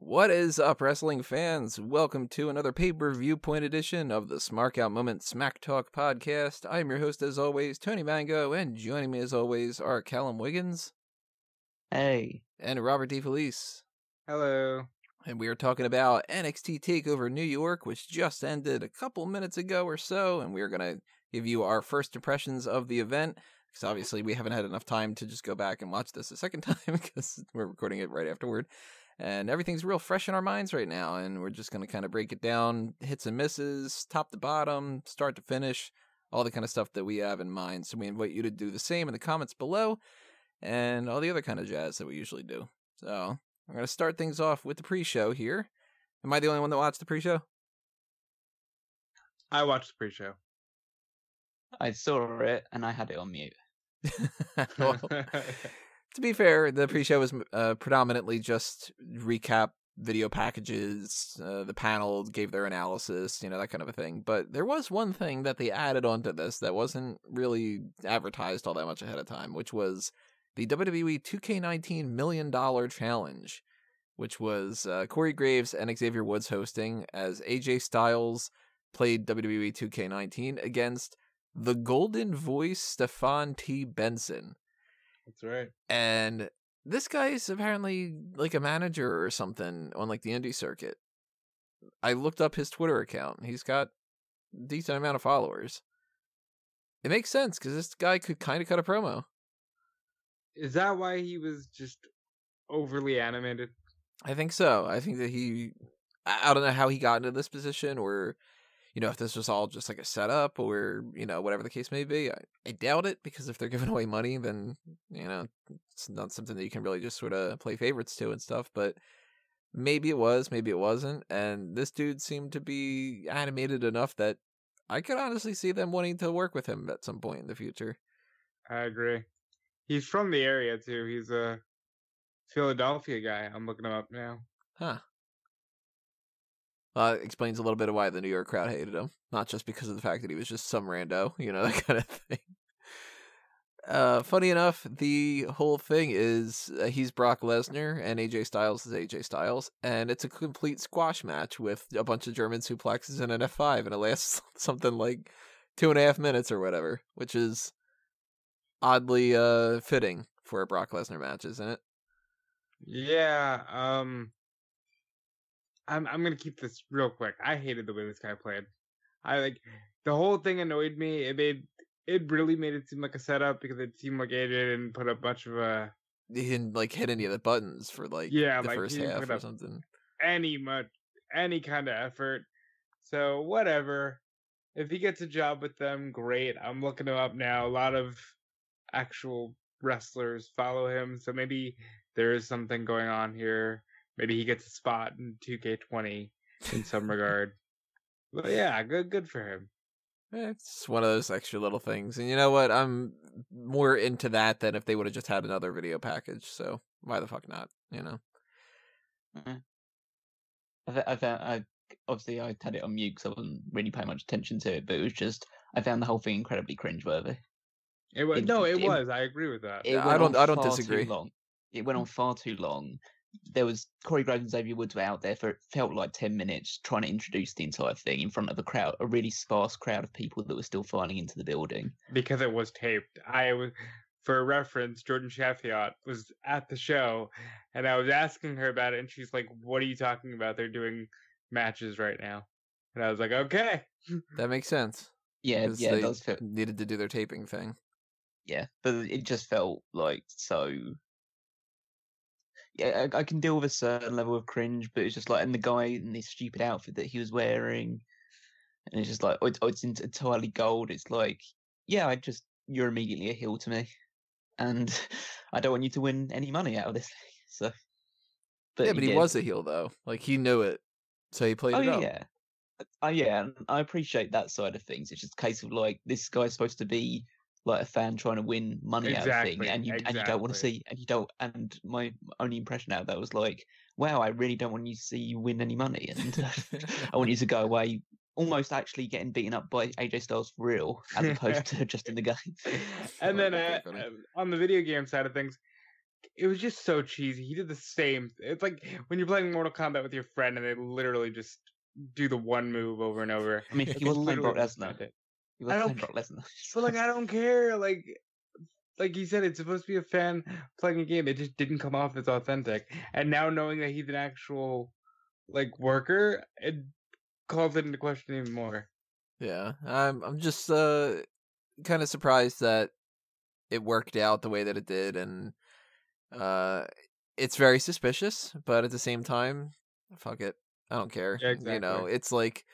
What is up, wrestling fans? Welcome to another Pay-Per-Viewpoint edition of the Smark Out Moment Smack Talk podcast. I am your host, as always, Tony Mango, and joining me, as always, are Callum Wiggins. Hey. And Robert DeFelice. Hello. And we are talking about NXT TAKEOVER New York, which just ended a couple minutes ago or so, and we are going to give you our first impressions of the event, because obviously we haven't had enough time to just go back and watch this a second time, because we're recording it right afterward. And everything's real fresh in our minds right now, and we're just going to kind of break it down, hits and misses, top to bottom, start to finish, all the kind of stuff that we have in mind. So we invite you to do the same in the comments below, and all the other kind of jazz that we usually do. So we're going to start things off with the pre-show here. Am I the only one that watched the pre-show? I watched the pre-show. I saw it, and I had it on mute. Well, to be fair, the pre-show was predominantly just recap video packages. The panel gave their analysis, that kind of a thing. But there was one thing that they added onto this that wasn't really advertised all that much ahead of time, which was the WWE 2K19 $1 Million Challenge, which was Corey Graves and Xavier Woods hosting as AJ Styles played WWE 2K19 against the Golden Voice Stefan T. Benson. That's right. And this guy is apparently like a manager or something on like the indie circuit. I looked up his Twitter account. He's got a decent amount of followers. It makes sense because this guy could kind of cut a promo. Is that why he was just overly animated? I think so. I think that I don't know how he got into this position, or if this was all just like a setup, or whatever the case may be. I doubt it, because if they're giving away money, then it's not something that you can really just sort of play favorites to and stuff. But maybe it was, maybe it wasn't. And this dude seemed to be animated enough that I could honestly see them wanting to work with him at some point in the future. I agree. He's from the area too. He's a Philadelphia guy. I'm looking him up now. Huh. Explains a little bit of why the New York crowd hated him. Not just because of the fact that he was just some rando, that kind of thing. Funny enough, the whole thing is he's Brock Lesnar and AJ Styles is AJ Styles, and it's a complete squash match with a bunch of German suplexes and an F5, and it lasts something like 2.5 minutes or whatever, which is oddly fitting for a Brock Lesnar match, isn't it? Yeah. I'm gonna keep this real quick. I hated the way this guy played. The whole thing annoyed me. It really made it seem like a setup, because it seemed like AJ didn't put up much of a. He didn't hit any of the buttons for the first half or something. Any kind of effort. So whatever. If he gets a job with them, great. I'm looking him up now. A lot of actual wrestlers follow him, so maybe there is something going on here. Maybe he gets a spot in 2K20 in some regard. But yeah, good for him. It's one of those extra little things. And you know what? I'm more into that than if they would have just had another video package. So why the fuck not? Obviously I had it on mute because I wasn't really paying much attention to it, but it was just, I found the whole thing incredibly cringeworthy. It was. I agree with that. I don't disagree. It went on far too long. There was Corey Graves and Xavier Woods were out there for, it felt like 10 minutes, trying to introduce the entire thing in front of a really sparse crowd of people that were still filing into the building. Because it was taped. For reference, Jordan Shaffiott was at the show, and I was asking her about it, and she's like, "What are you talking about? They're doing matches right now." And I was like, "Okay." That makes sense. Yeah, they it does fit. Needed to do their taping thing. Yeah, but it just felt like so. Yeah, I can deal with a certain level of cringe, but it's just like, and the guy in this stupid outfit that he was wearing, and it's just like, it's entirely gold. It's like, yeah, you're immediately a heel to me, and I don't want you to win any money out of this thing. So, but he was a heel though. Like, he knew it, so he played it up. Yeah, and I appreciate that side of things. It's just a case of like, this guy's supposed to be like a fan trying to win money out of thing, and you don't want to see, and my only impression out of that was like, wow, I really don't want you to see you win any money, and I want you to go away almost actually getting beaten up by AJ Styles for real, as opposed to just in the game. And then on the video game side of things, it was just so cheesy. He did the same. It's like when you're playing Mortal Kombat with your friend and they literally just do the one move over and over. I mean, he was playing Brock Lesnar. He was playing Brock Lesnar. But like, I don't care. Like you said, it's supposed to be a fan playing a game. It just didn't come off as authentic. And now knowing that he's an actual like worker, it calls it into question even more. Yeah, I'm just kind of surprised that it worked out the way that it did, and it's very suspicious. But at the same time, fuck it, I don't care. Yeah, exactly. You know, it's like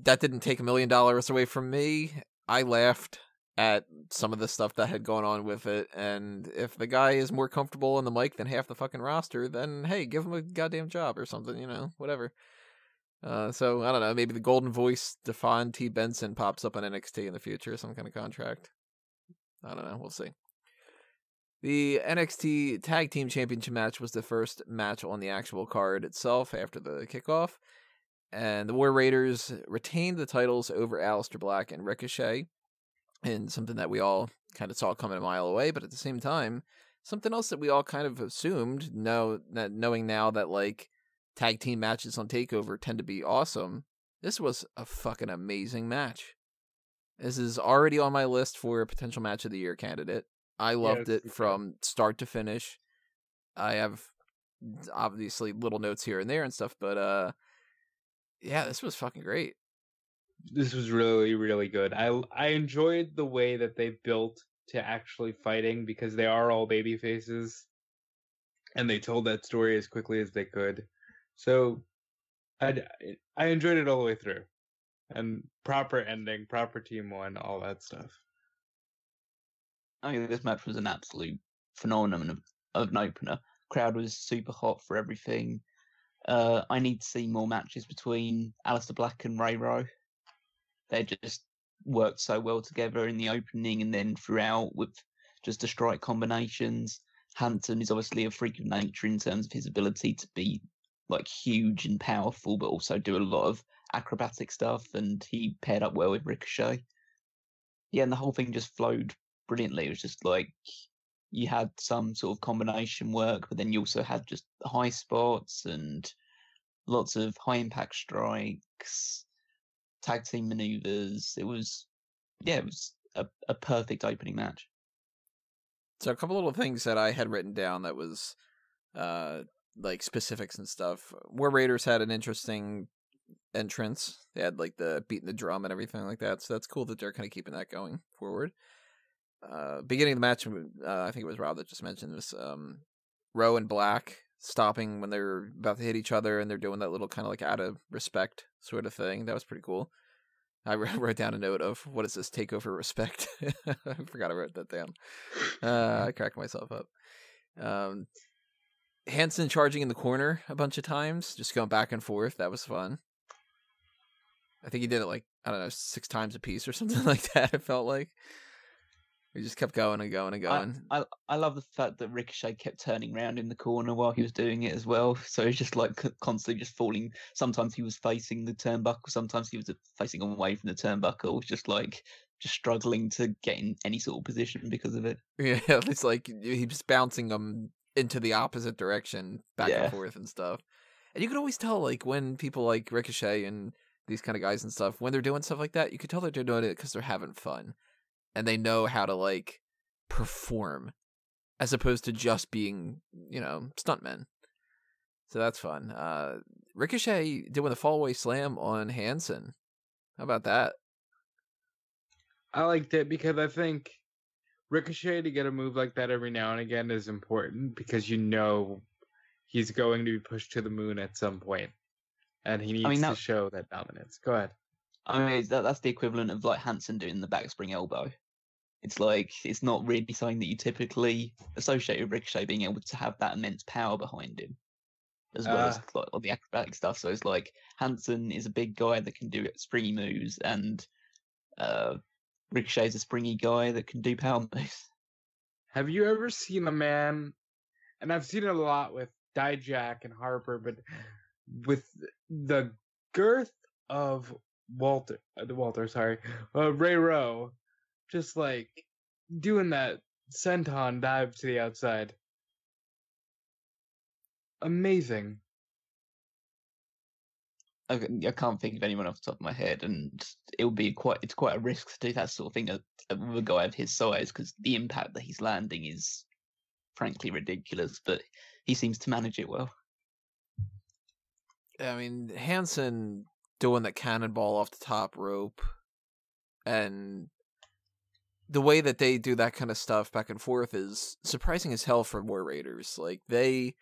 that didn't take $1 million away from me. I laughed at some of the stuff that had gone on with it, and if the guy is more comfortable on the mic than half the fucking roster, then hey, give him a goddamn job or something, you know, whatever. So I don't know, maybe the golden voice Stephon T. Benson pops up on NXT in the future, some kind of contract. I don't know, we'll see. The NXT Tag Team Championship match was the first match on the actual card itself after the kickoff, and the War Raiders retained the titles over Aleister Black and Ricochet, and something that we all kind of saw coming a mile away, but at the same time, something else that we all kind of assumed, knowing now that like tag team matches on TakeOver tend to be awesome. This was a fucking amazing match. This is already on my list for a potential match of the year candidate. I loved it from start to finish. I have obviously little notes here and there and stuff, but yeah, this was fucking great. This was really, really good. I enjoyed the way that they built to actually fighting, because they are all baby faces, and they told that story as quickly as they could. So I enjoyed it all the way through, and proper ending, proper team one, all that stuff. I mean, this match was an absolute phenomenon of an opener. Crowd was super hot for everything. I need to see more matches between Aleister Black and Ray Rowe. They just worked so well together in the opening and then throughout with just the strike combinations. Hanson is obviously a freak of nature in terms of his ability to be like huge and powerful, but also do a lot of acrobatic stuff, and he paired up well with Ricochet. Yeah, and the whole thing just flowed brilliantly. It was just like you had some sort of combination work, but then you also had just high spots and lots of high impact strikes, tag team maneuvers. It was a perfect opening match. So a couple little things that I had written down that was like specifics and stuff. War Raiders had an interesting entrance. They had like the beating the drum and everything like that. So that's cool that they're kind of keeping that going forward. Beginning of the match, I think it was Rob that just mentioned this. Rowe and Black stopping when they're about to hit each other, and they're doing that little kind of like out of respect sort of thing. That was pretty cool. I wrote down a note of, what is this, takeover respect? I forgot I wrote that down. I cracked myself up. Hanson charging in the corner a bunch of times, just going back and forth. That was fun. I think he did it like, I don't know, 6 times a piece or something like that, it felt like. He just kept going and going and going. I love the fact that Ricochet kept turning around in the corner while he was doing it as well. So he's just like constantly just falling. Sometimes he was facing the turnbuckle. Sometimes he was facing away from the turnbuckle. Just struggling to get in any sort of position because of it. Yeah, it's like he's bouncing them into the opposite direction, back and forth and stuff. And you could always tell, like, when people like Ricochet and these kind of guys and stuff, when they're doing stuff like that, you could tell that they're doing it because they're having fun. And they know how to, like, perform, as opposed to just being, you know, stuntmen. So that's fun. Ricochet doing the fallaway slam on Hanson. How about that? I liked it because I think Ricochet, to get a move like that every now and again, is important, because you know he's going to be pushed to the moon at some point, and he needs to show that dominance. Go ahead. I mean, that's the equivalent of like Hanson doing the backspring elbow. It's like, it's not really something that you typically associate with Ricochet being able to have that immense power behind him, as well as like, all the acrobatic stuff. So it's like Hanson is a big guy that can do springy moves, and Ricochet is a springy guy that can do power moves. Have you ever seen a man, and I've seen it a lot with Dijak and Harper, but with the girth of Ray Rowe, just like doing that senton dive to the outside. amazing. I can't think of anyone off the top of my head, and it's quite a risk to do that sort of thing with a guy of his size, because the impact that he's landing is frankly ridiculous, but he seems to manage it well. I mean, Hansen doing the cannonball off the top rope, and the way that they do that kind of stuff back and forth is surprising as hell for War Raiders. Like, they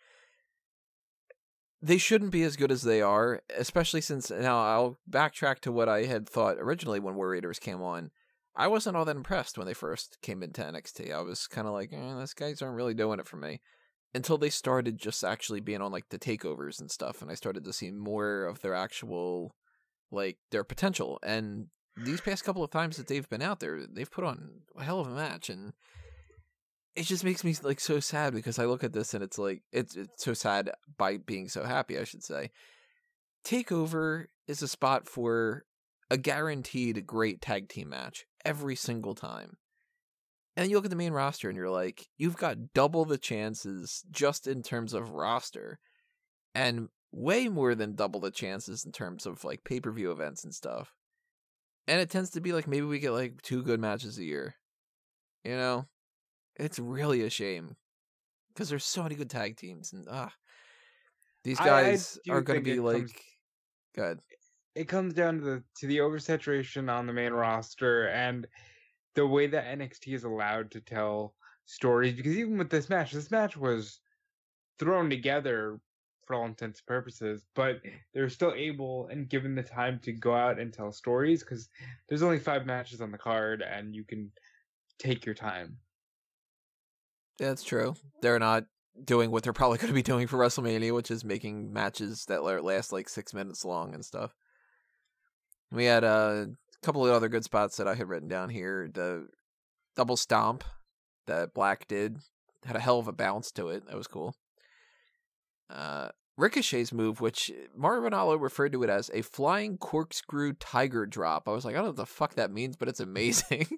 shouldn't be as good as they are, especially since, now I'll backtrack to what I had thought originally when War Raiders came on. I wasn't all that impressed when they first came into NXT. I was kind of like, these guys aren't really doing it for me. Until they started just actually being on, like, the takeovers and stuff, and I started to see more of their actual, like, their potential. And these past couple of times that they've been out there, they've put on a hell of a match, and it just makes me, like, so sad, because I look at this and it's like, it's so sad by being so happy, I should say. TakeOver is a spot for a guaranteed great tag team match every single time. And you look at the main roster and you're like, you've got double the chances just in terms of roster, and way more than double the chances in terms of, like, pay-per-view events and stuff. And it tends to be like, maybe we get, like, 2 good matches a year. You know? It's really a shame, because there's so many good tag teams, and these guys are going to be like, good. It comes down to the oversaturation on the main roster and the way that NXT is allowed to tell stories. Because even with this match was thrown together for all intents and purposes, but they're still able and given the time to go out and tell stories, because there's only 5 matches on the card and you can take your time. Yeah, that's true. They're not doing what they're probably going to be doing for WrestleMania, which is making matches that last like 6 minutes long and stuff. We had a couple of other good spots that I had written down here. The double stomp that Black did had a hell of a bounce to it. That was cool. Ricochet's move, which Mauro Ranallo referred to it as a flying corkscrew tiger drop. I was like, I don't know what the fuck that means, but it's amazing.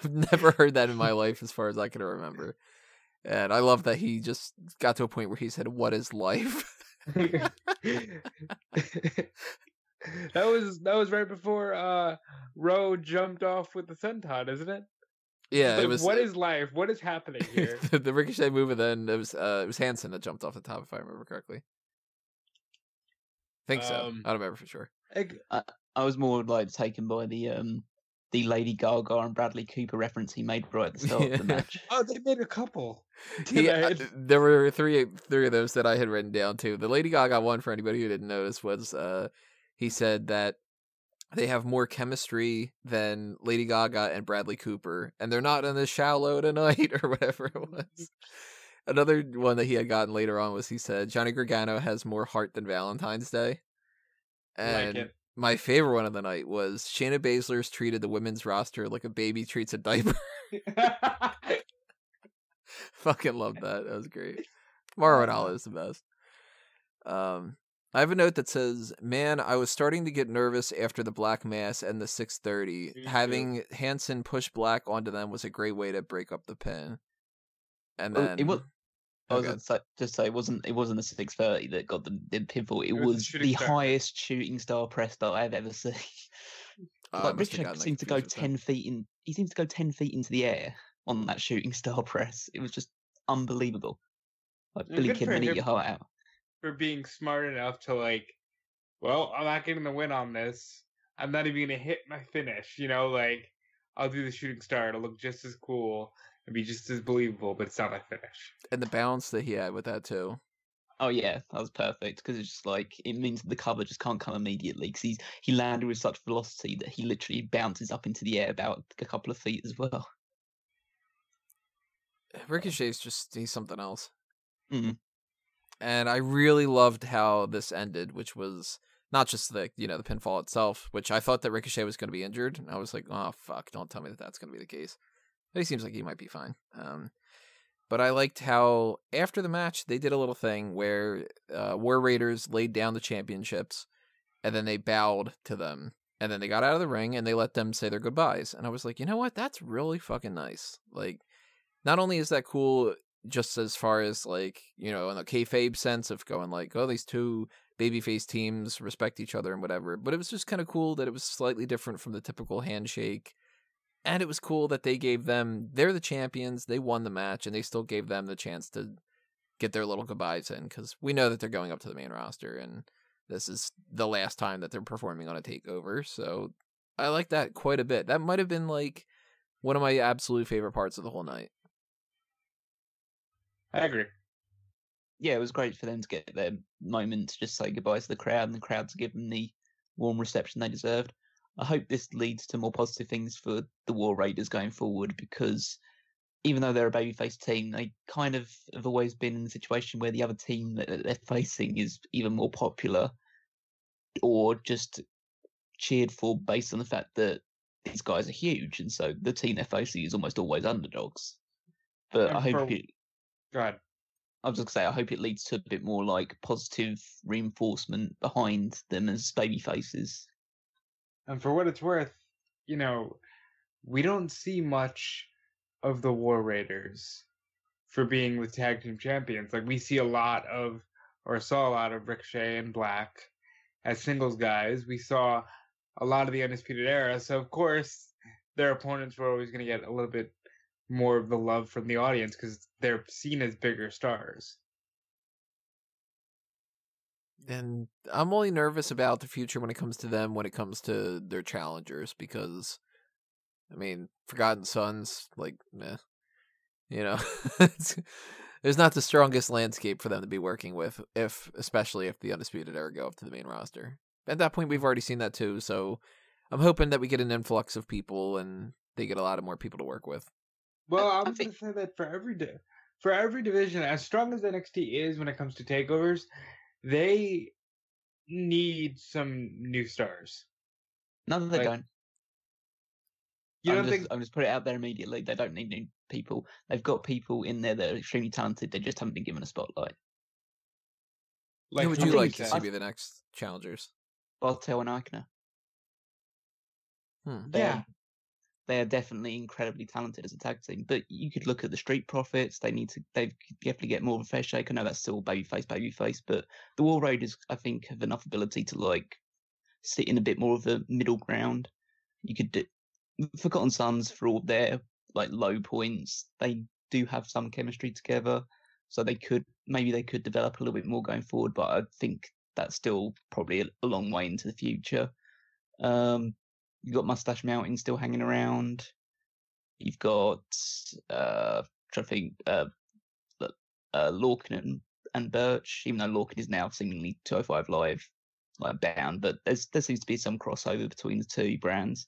I've never heard that in my life as far as I can remember. And I love that he just got to a point where he said, "What is life?" That was right before Rowe jumped off with the senton, isn't it? Yeah, like, it was. What is life? What is happening here? the Ricochet move, and then it was Hansen that jumped off the top, if I remember correctly. I think so. I don't remember for sure. I was more like taken by the Lady Gaga and Bradley Cooper reference he made right at the start of the match. Oh, they made a couple. There were three of those that I had written down too. The Lady Gaga one, for anybody who didn't notice, was he said that they have more chemistry than Lady Gaga and Bradley Cooper, and they're not in the shallow tonight or whatever it was. Another one that he had gotten later on was he said Johnny Gargano has more heart than Valentine's Day. And like it. My favorite one of the night was Shayna Baszler's treated the women's roster like a baby treats a diaper. Fucking loved that. That was great. Mauro Ranallo is the best. I have a note that says, "Man, I was starting to get nervous after the Black Mass and the 630. Having Hansen push Black onto them was a great way to break up the pin." And then I was just say it wasn't a 630 that got the pinfall. It was the highest shooting star press that I've ever seen. Like Ricochet seemed to go 10 feet in. He seems to go 10 feet into the air on that shooting star press. It was just unbelievable. Like Billy Kidman, eat your heart out. For being smart enough to I'm not getting the win on this. I'm not even gonna hit my finish. I'll do the shooting star. It'll look just as cool and be just as believable, but it's not my finish. And the bounce that he had with that too. Oh yeah, that was perfect, because it's just like it means the cover just can't come immediately, because he landed with such velocity that he literally bounces up into the air about a couple of feet as well. Ricochet's he's something else. Mm. And I really loved how this ended, which was not just the pinfall itself, which I thought that Ricochet was going to be injured. And I was like, oh fuck, don't tell me that that's going to be the case. But he seems like he might be fine. But I liked how after the match they did a little thing where War Raiders laid down the championships, and then they bowed to them, and then they got out of the ring and they let them say their goodbyes. And I was like, you know what? That's really fucking nice. Like, not only is that cool just as far as like, you know, in the kayfabe sense of going like, oh, these two babyface teams respect each other and whatever. But it was just kind of cool that it was slightly different from the typical handshake. And it was cool that they're the champions, they won the match, and they still gave them the chance to get their little goodbyes in, because we know that they're going up to the main roster, and this is the last time that they're performing on a takeover. So I like that quite a bit. That might have been like one of my absolute favorite parts of the whole night. I agree. Yeah, it was great for them to get their moment to just say goodbye to the crowd, and the crowd to give them the warm reception they deserved. I hope this leads to more positive things for the War Raiders going forward, because even though they're a babyface team, they kind of have always been in a situation where the other team that they're facing is even more popular or just cheered for based on the fact that these guys are huge, and so the team they're facing is almost always underdogs. But I hope Go ahead. I was going to say, I hope it leads to a bit more like positive reinforcement behind them as baby faces. And for what it's worth, you know, we don't see much of the War Raiders for being the tag team champions. Like, we saw a lot of Ricochet and Black as singles guys. We saw a lot of the Undisputed Era. So, of course, their opponents were always going to get a little bit more of the love from the audience because they're seen as bigger stars. And I'm only nervous about the future when it comes to them, when it comes to their challengers, because, I mean, Forgotten Sons, like, meh. You know, there's not the strongest landscape for them to be working with, especially if the Undisputed Era go up to the main roster. At that point, we've already seen that too, so I'm hoping that we get an influx of people and they get a lot of more people to work with. Well, I'm going to say that for every division, as strong as NXT is when it comes to takeovers, they need some new stars. No, they don't. I'm just put it out there immediately. They don't need new people. They've got people in there that are extremely talented. They just haven't been given a spotlight. Like, who would you like to see be the next challengers? Bartel and Eichner. Yeah. They are definitely incredibly talented as a tag team. But you could look at the Street Profits. They definitely get more of a fair shake. I know that's still babyface, but the War Raiders, I think, have enough ability to like sit in a bit more of a middle ground. You could do Forgotten Sons, for all their like low points, they do have some chemistry together, so they could develop a little bit more going forward. But I think that's still probably a long way into the future. You've got Mustache Mountain still hanging around. You've got Lorcan and Birch, even though Lorcan is now seemingly 205 Live like bound, but there seems to be some crossover between the two brands.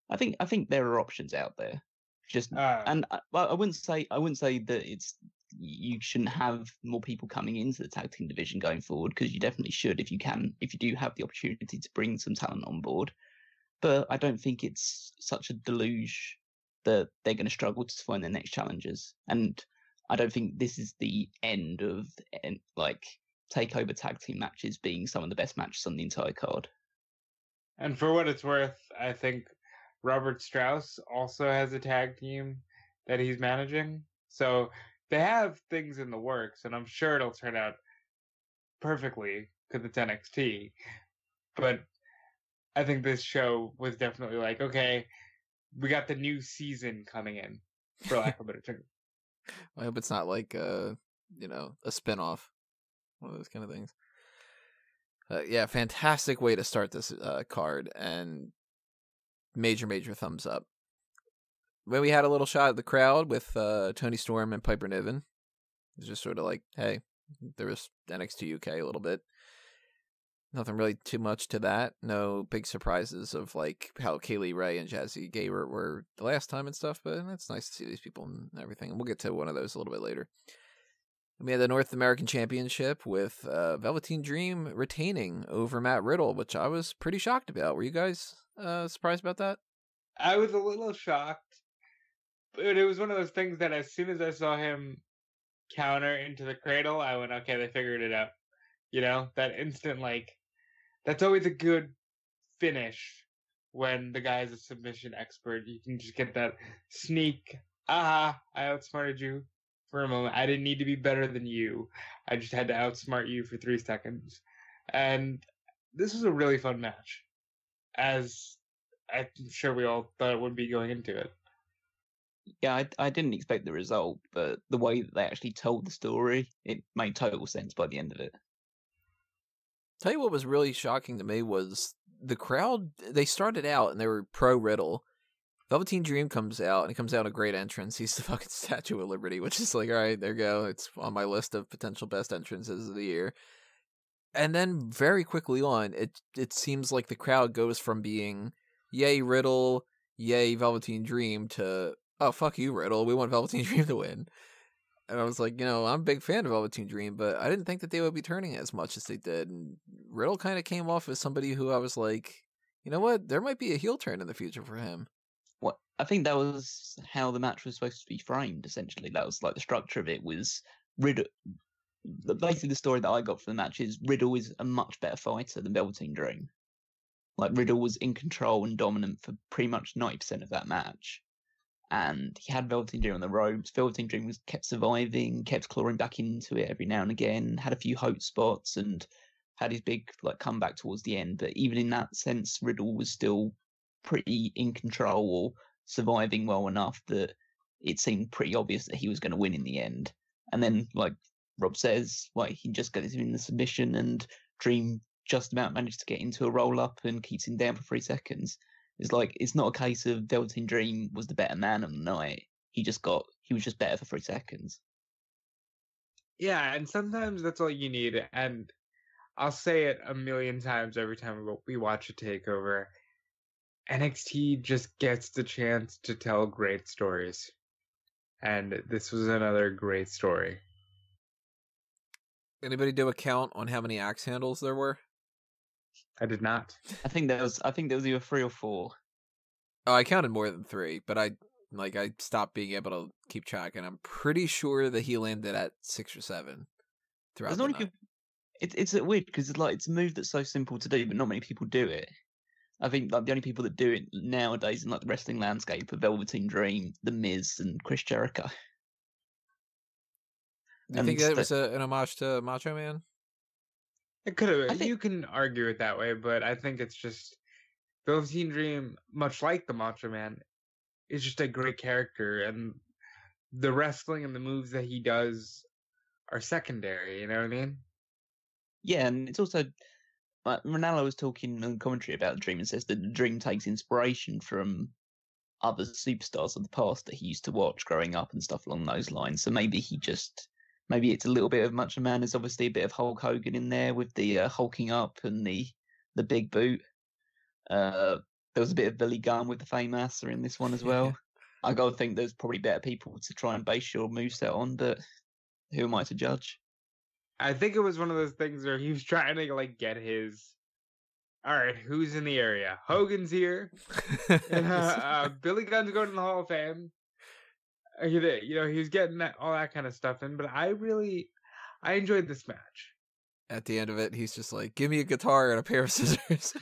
I think there are options out there. And I wouldn't say that you shouldn't have more people coming into the tag team division going forward, because you definitely should if you do have the opportunity to bring some talent on board. But I don't think it's such a deluge that they're going to struggle to find their next challengers. And I don't think this is the end of like takeover tag team matches being some of the best matches on the entire card. And for what it's worth, I think Robert Strauss also has a tag team that he's managing. So they have things in the works, and I'm sure it'll turn out perfectly because it's NXT. But I think this show was definitely like, okay, we got the new season coming in, for lack of a better term. I hope it's not like a spinoff, one of those kind of things. Yeah, fantastic way to start this card, and major thumbs up. When we had a little shot of the crowd with Tony Storm and Piper Niven, it was just sort of like, hey, there was NXT UK a little bit. Nothing really too much to that. No big surprises of like how Kaylee Ray and Jazzy Gay were the last time and stuff, but it's nice to see these people and everything. And we'll get to one of those a little bit later. We had the North American Championship with Velveteen Dream retaining over Matt Riddle, which I was pretty shocked about. Were you guys surprised about that? I was a little shocked, but it was one of those things that as soon as I saw him counter into the cradle, I went, okay, they figured it out. You know, that instant, like, that's always a good finish when the guy is a submission expert. You can just get that sneak, aha, I outsmarted you for a moment. I didn't need to be better than you. I just had to outsmart you for 3 seconds. And this was a really fun match, as I'm sure we all thought it would be going into it. Yeah, I didn't expect the result, but the way that they actually told the story, it made total sense by the end of it. Tell you what was really shocking to me was the crowd. They started out and they were pro Riddle. Velveteen Dream comes out, and he comes out a great entrance. He's the fucking Statue of Liberty, which is like, all right, there you go. It's on my list of potential best entrances of the year. And then very quickly on, it seems like the crowd goes from being, yay Riddle, yay Velveteen Dream, to, oh, fuck you, Riddle, we want Velveteen Dream to win. And I was like, I'm a big fan of Velveteen Dream, but I didn't think that they would be turning as much as they did. And Riddle kind of came off as somebody who I was like, you know what, there might be a heel turn in the future for him. What I think that was how the match was supposed to be framed, essentially. That was like the structure of it was Riddle. Basically, the story that I got from the match is Riddle is a much better fighter than Velveteen Dream. Like, Riddle was in control and dominant for pretty much 90% of that match. And he had Velveteen Dream on the ropes. Velveteen Dream was kept surviving, kept clawing back into it every now and again, had a few hope spots, and had his big comeback towards the end. But even in that sense, Riddle was still pretty in control or surviving well enough that it seemed pretty obvious that he was going to win in the end. And then, like Rob says, he just gets him in the submission, and Dream just about managed to get into a roll up and keeps him down for 3 seconds. It's not a case of Velveteen Dream was the better man on the night. He was just better for 3 seconds. Yeah, and sometimes that's all you need. And I'll say it a million times every time we watch a takeover. NXT just gets the chance to tell great stories. And this was another great story. Anybody do a count on how many axe handles there were? I did not. I think there was either 3 or 4. Oh, I counted more than 3, but I stopped being able to keep track, and I'm pretty sure that he landed at 6 or 7 throughout the night. It's weird because it's a move that's so simple to do, but not many people do it. I think the only people that do it nowadays in the wrestling landscape are Velveteen Dream, The Miz, and Chris Jericho. Do you think that was an homage to Macho Man? It could have been. You can argue it that way, but I think it's just Velveteen Dream, much like the Macho Man, is just a great character, and the wrestling and the moves that he does are secondary. You know what I mean? Yeah, and it's also Ronaldo was talking in commentary about Dream and says that the Dream takes inspiration from other superstars of the past that he used to watch growing up and stuff along those lines. So maybe it's a little bit of Macho Man. There's obviously a bit of Hulk Hogan in there with the hulking up and the big boot. There was a bit of Billy Gunn with the Fame-Master in this one as well. I gotta think there's probably better people to try and base your moveset on, but who am I to judge? I think it was one of those things where he was trying to get his. All right, who's in the area? Hogan's here. Billy Gunn's going to the Hall of Fame. He was getting all that kind of stuff in, but I enjoyed this match. At the end of it, he's just like, give me a guitar and a pair of scissors.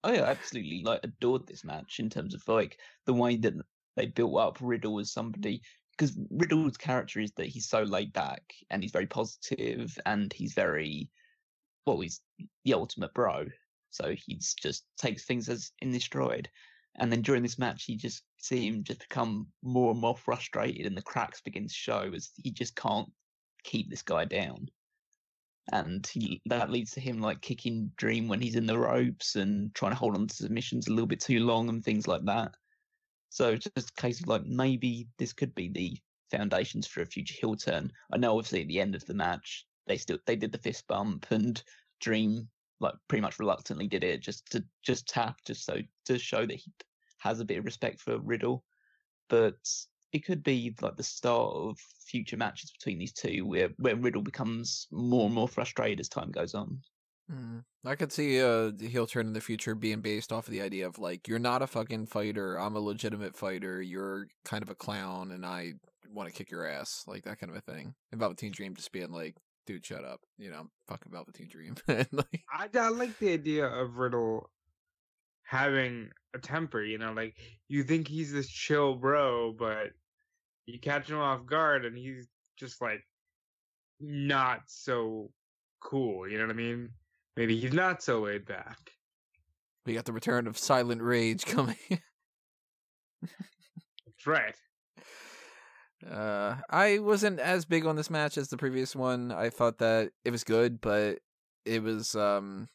I absolutely adored this match in terms of the way that they built up Riddle as somebody, because Riddle's character is that he's so laid back and he's very positive and he's he's the ultimate bro. So he's just takes things as in this stride. And then during this match, you just see him just become more and more frustrated, and the cracks begin to show as he just can't keep this guy down. And that leads to him kicking Dream when he's in the ropes and trying to hold on to submissions a little bit too long and things like that. So it's just a case of maybe this could be the foundations for a future heel turn. I know obviously at the end of the match they did the fist bump, and Dream pretty much reluctantly did it just to show that he has a bit of respect for Riddle. But it could be the start of future matches between these two where Riddle becomes more and more frustrated as time goes on. I could see the heel turn in the future being based off of the idea of you're not a fucking fighter, I'm a legitimate fighter, you're kind of a clown and I want to kick your ass, that kind of a thing. And Velveteen Dream just being dude, shut up, fucking Velveteen Dream. I like the idea of Riddle having a temper, you think he's this chill bro, but you catch him off guard, and he's just like not so cool. You know what I mean? Maybe he's not so laid back. We got the return of Silent Rage coming. That's right. I wasn't as big on this match as the previous one. I thought that it was good, but it wasn't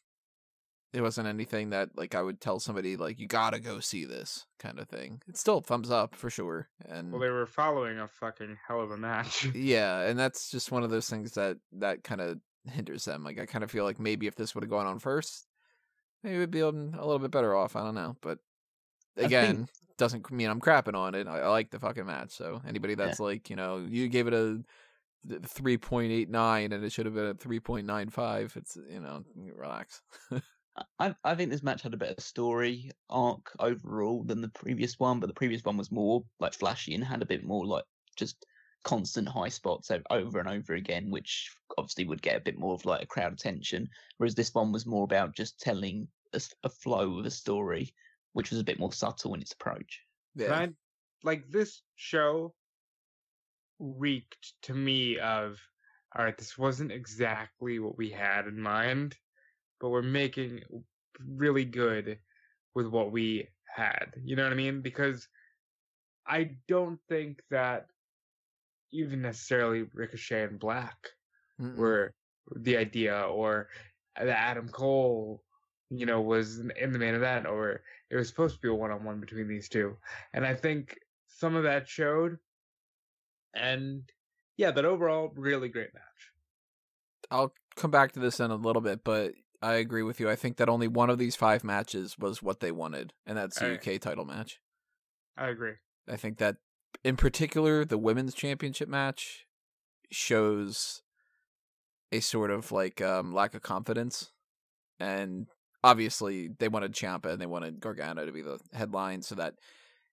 anything that like I would tell somebody like you gotta go see this kind of thing. It's still a thumbs up for sure. And well, they were following a fucking hell of a match. Yeah, and that's just one of those things that kind of hinders them. Like I kind of feel like maybe if this would have gone on first, maybe we'd be a little bit better off. I don't know, but again, doesn't mean I'm crapping on it. I like the fucking match. So anybody that's like, you gave it a 3.89 and it should have been a 3.95. It's relax. I think this match had a better story arc overall than the previous one, but the previous one was more like flashy and had a bit more like just constant high spots over and over again, which obviously would get a bit more of like a crowd attention. Whereas this one was more about just telling a flow of a story, which was a bit more subtle in its approach. Yeah. Like this show reeked to me of, all right, this wasn't exactly what we had in mind, but we're making really good with what we had. You know what I mean? Because I don't think that even necessarily Ricochet and Black were the idea, or that Adam Cole, was in the main event, or it was supposed to be a one-on-one between these two. And I think some of that showed. And yeah, but overall, really great match. I'll come back to this in a little bit, but I agree with you. I think that only one of these 5 matches was what they wanted, and that's the UK title match. I agree. I think that, in particular, the women's championship match shows a sort of like lack of confidence, and obviously they wanted Ciampa and they wanted Gargano to be the headline, so that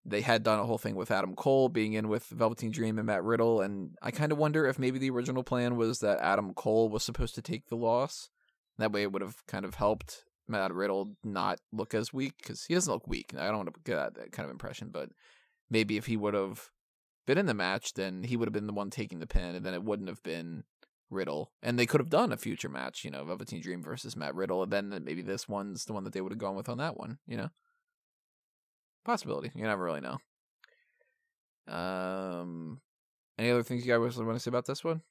they had done a whole thing with Adam Cole being in with Velveteen Dream and Matt Riddle, and I kind of wonder if maybe the original plan was that Adam Cole was supposed to take the loss. That way it would have kind of helped Matt Riddle not look as weak, because he doesn't look weak. I don't want to get that kind of impression, but maybe if he would have been in the match, then he would have been the one taking the pin, and then it wouldn't have been Riddle. And they could have done a future match, Velveteen Dream versus Matt Riddle, and then maybe this one's the one that they would have gone with on that one, Possibility. You never really know. Any other things you guys want to say about this one?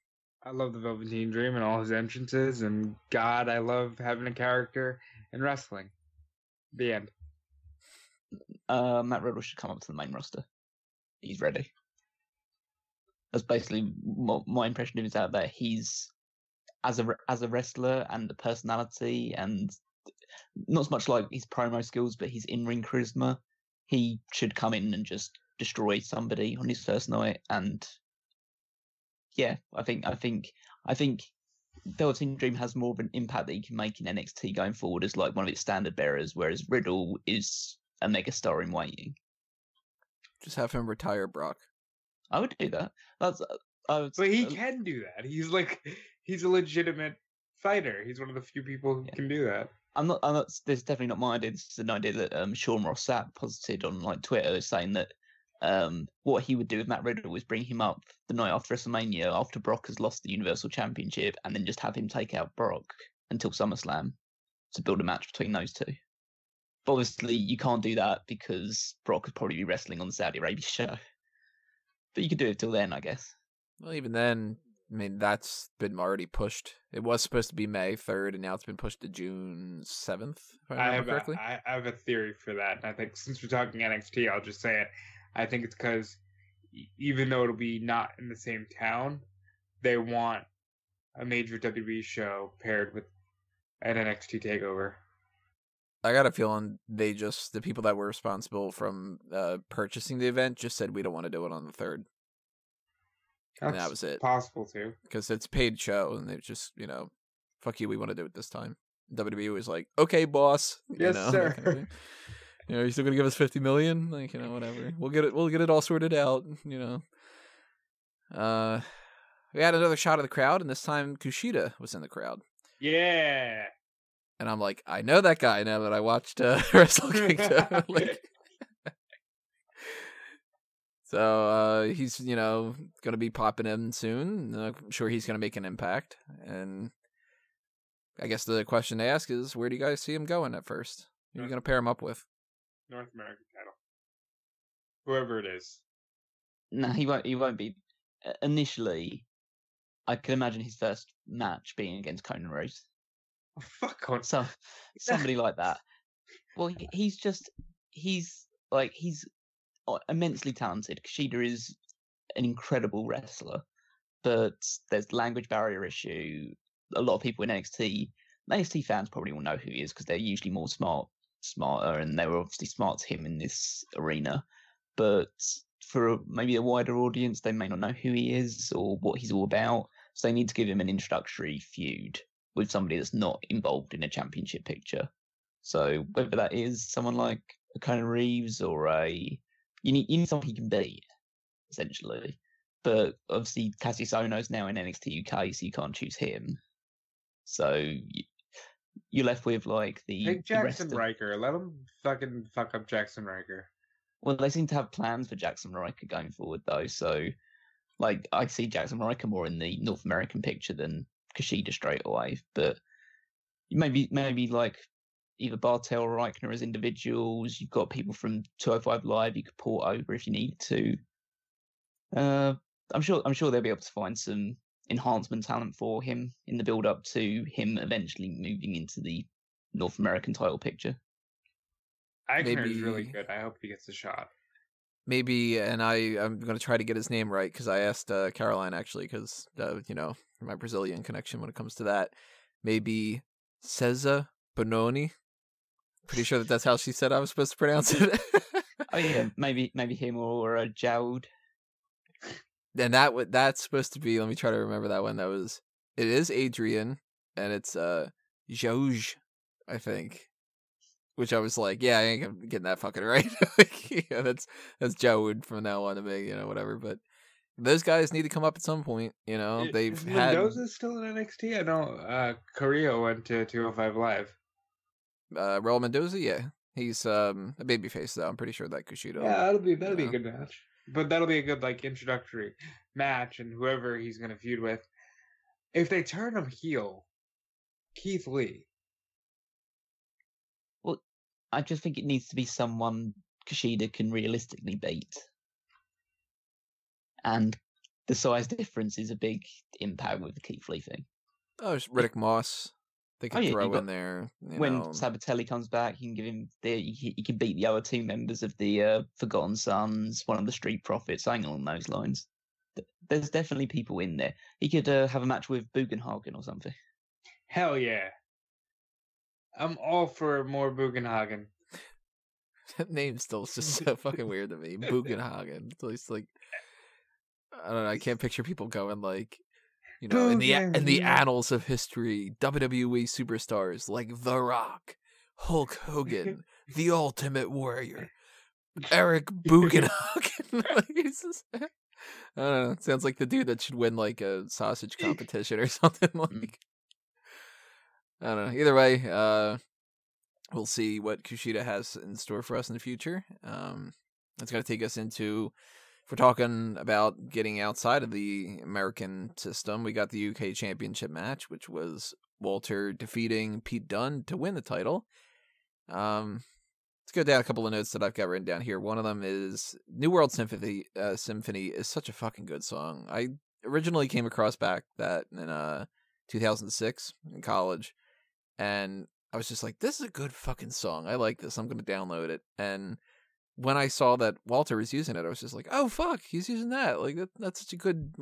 I love the Velveteen Dream and all his entrances, and God, I love having a character in wrestling. The end. Matt Riddle should come up to the main roster. He's ready. That's basically my impression of him, is out there. He's as a wrestler and a personality, and not as much like his promo skills, but his in-ring charisma. He should come in and just destroy somebody on his first night. And yeah, I think Velveteen Dream has more of an impact that he can make in NXT going forward as like one of its standard bearers, whereas Riddle is a megastar in waiting. Just have him retire Brock. I would do that. But he can do that. He's a legitimate fighter. He's one of the few people who can do that. I'm not. This is definitely not my idea. This is an idea that Sean Ross Sapp posited on like Twitter, saying that what he would do with Matt Riddle was bring him up the night after WrestleMania, after Brock has lost the Universal Championship, and then just have him take out Brock until SummerSlam to build a match between those two. But obviously, you can't do that because Brock could probably be wrestling on the Saudi Arabia show. But you could do it till then, I guess. Well, even then, I mean, that's been already pushed. It was supposed to be May 3rd, and now it's been pushed to June 7th, if I remember correctly. I have a theory for that, and I think since we're talking NXT, I'll just say it. I think it's because even though it'll be not in the same town, they want a major WWE show paired with an NXT TakeOver. I got a feeling the people that were responsible from purchasing the event just said we don't want to do it on the 3rd. And that was it. Possible too. Because it's a paid show, and they just, fuck you, we want to do it this time. WWE was like, okay, boss. Yes, sir. Kind of thing. You're still gonna give us $50 million? Like, whatever. We'll get it all sorted out. We had another shot of the crowd, and this time Kushida was in the crowd. Yeah. And I'm like, I know that guy now that I watched Wrestle Kingdom. So he's, going to be popping in soon. I'm sure he's going to make an impact. And I guess the question to ask is, where do you guys see him going at first? Who are you going to pair him up with? North American title. Whoever it is. No, he won't be. Initially, I can imagine his first match being against Conan Rhodes. Oh, fuck Conan. So somebody like that. Well, he's immensely talented. Kushida is an incredible wrestler, but there's the language barrier issue. A lot of people in NXT fans probably will know who he is because they're usually smarter, and they were obviously smart to him in this arena. But for maybe a wider audience, they may not know who he is or what he's all about. So they need to give him an introductory feud with somebody that's not involved in a championship picture. So whether that is someone like a Conan Reeves or you need someone he can beat, essentially. But obviously Cassius Ohno's now in NXT UK, so you can't choose him. So you're left with like Take Jackson Riker. Let him fucking fuck up Jackson Riker. Well, they seem to have plans for Jackson Riker going forward, though. So, like, I see Jackson Riker more in the North American picture than Kushida straight away. But maybe like either Bartel or Reichner as individuals. You've got people from 205 Live you could port over if you need to. I'm sure they'll be able to find some enhancement talent for him in the build up to him eventually moving into the North American title picture. Eichner is really good. I hope he gets a shot. Maybe, and I'm going to try to get his name right because I asked Caroline actually because, my Brazilian connection when it comes to that. Maybe Cesar Bononi. Pretty sure that's how she said I was supposed to pronounce it. Oh yeah, maybe him or Jowd. And that's supposed to be. Let me try to remember that one. It is Adrian, and it's Jauge, I think. Which I was like, yeah, I ain't getting that fucking right. That's Jowd from now on to me, whatever. But those guys need to come up at some point. They've had. Mendoza's still in NXT. I know. Carrillo went to 205 Live. Raul Mendoza, yeah, he's a babyface though. I'm pretty sure that Kushida. Yeah, that'll be a good match. But that'll be a good introductory match, and whoever he's gonna feud with, if they turn him heel, Keith Lee. Well, I just think it needs to be someone Kushida can realistically beat, and the size difference is a big impact with the Keith Lee thing. Oh, it's Riddick Moss. They can throw in there. When Sabatelli comes back, you can give him he can beat the other two members of the Forgotten Sons, one of the Street Profits, something along those lines. There's definitely people in there. He could have a match with Bugenhagen or something. Hell yeah. I'm all for more Bugenhagen. That name still is just so fucking weird to me. Bugenhagen. It's like, I don't know, I can't picture people going like, in the annals of history, WWE superstars like The Rock, Hulk Hogan, The Ultimate Warrior, Eric Bugenhagen. I don't know. It sounds like the dude that should win like a sausage competition or something like. I don't know. Either way, we'll see what Kushida has in store for us in the future. It's going to take us into. If we're talking about getting outside of the American system, we got the UK Championship match, which was Walter defeating Pete Dunne to win the title. Let's go down a couple of notes that I've got written down here. One of them is New World Symphony is such a fucking good song. I originally came across that in 2006 in college, and I was just like, this is a good fucking song. I like this. I'm going to download it. And when I saw that Walter was using it, I was just like, oh, fuck, he's using that. Like, that's such a good,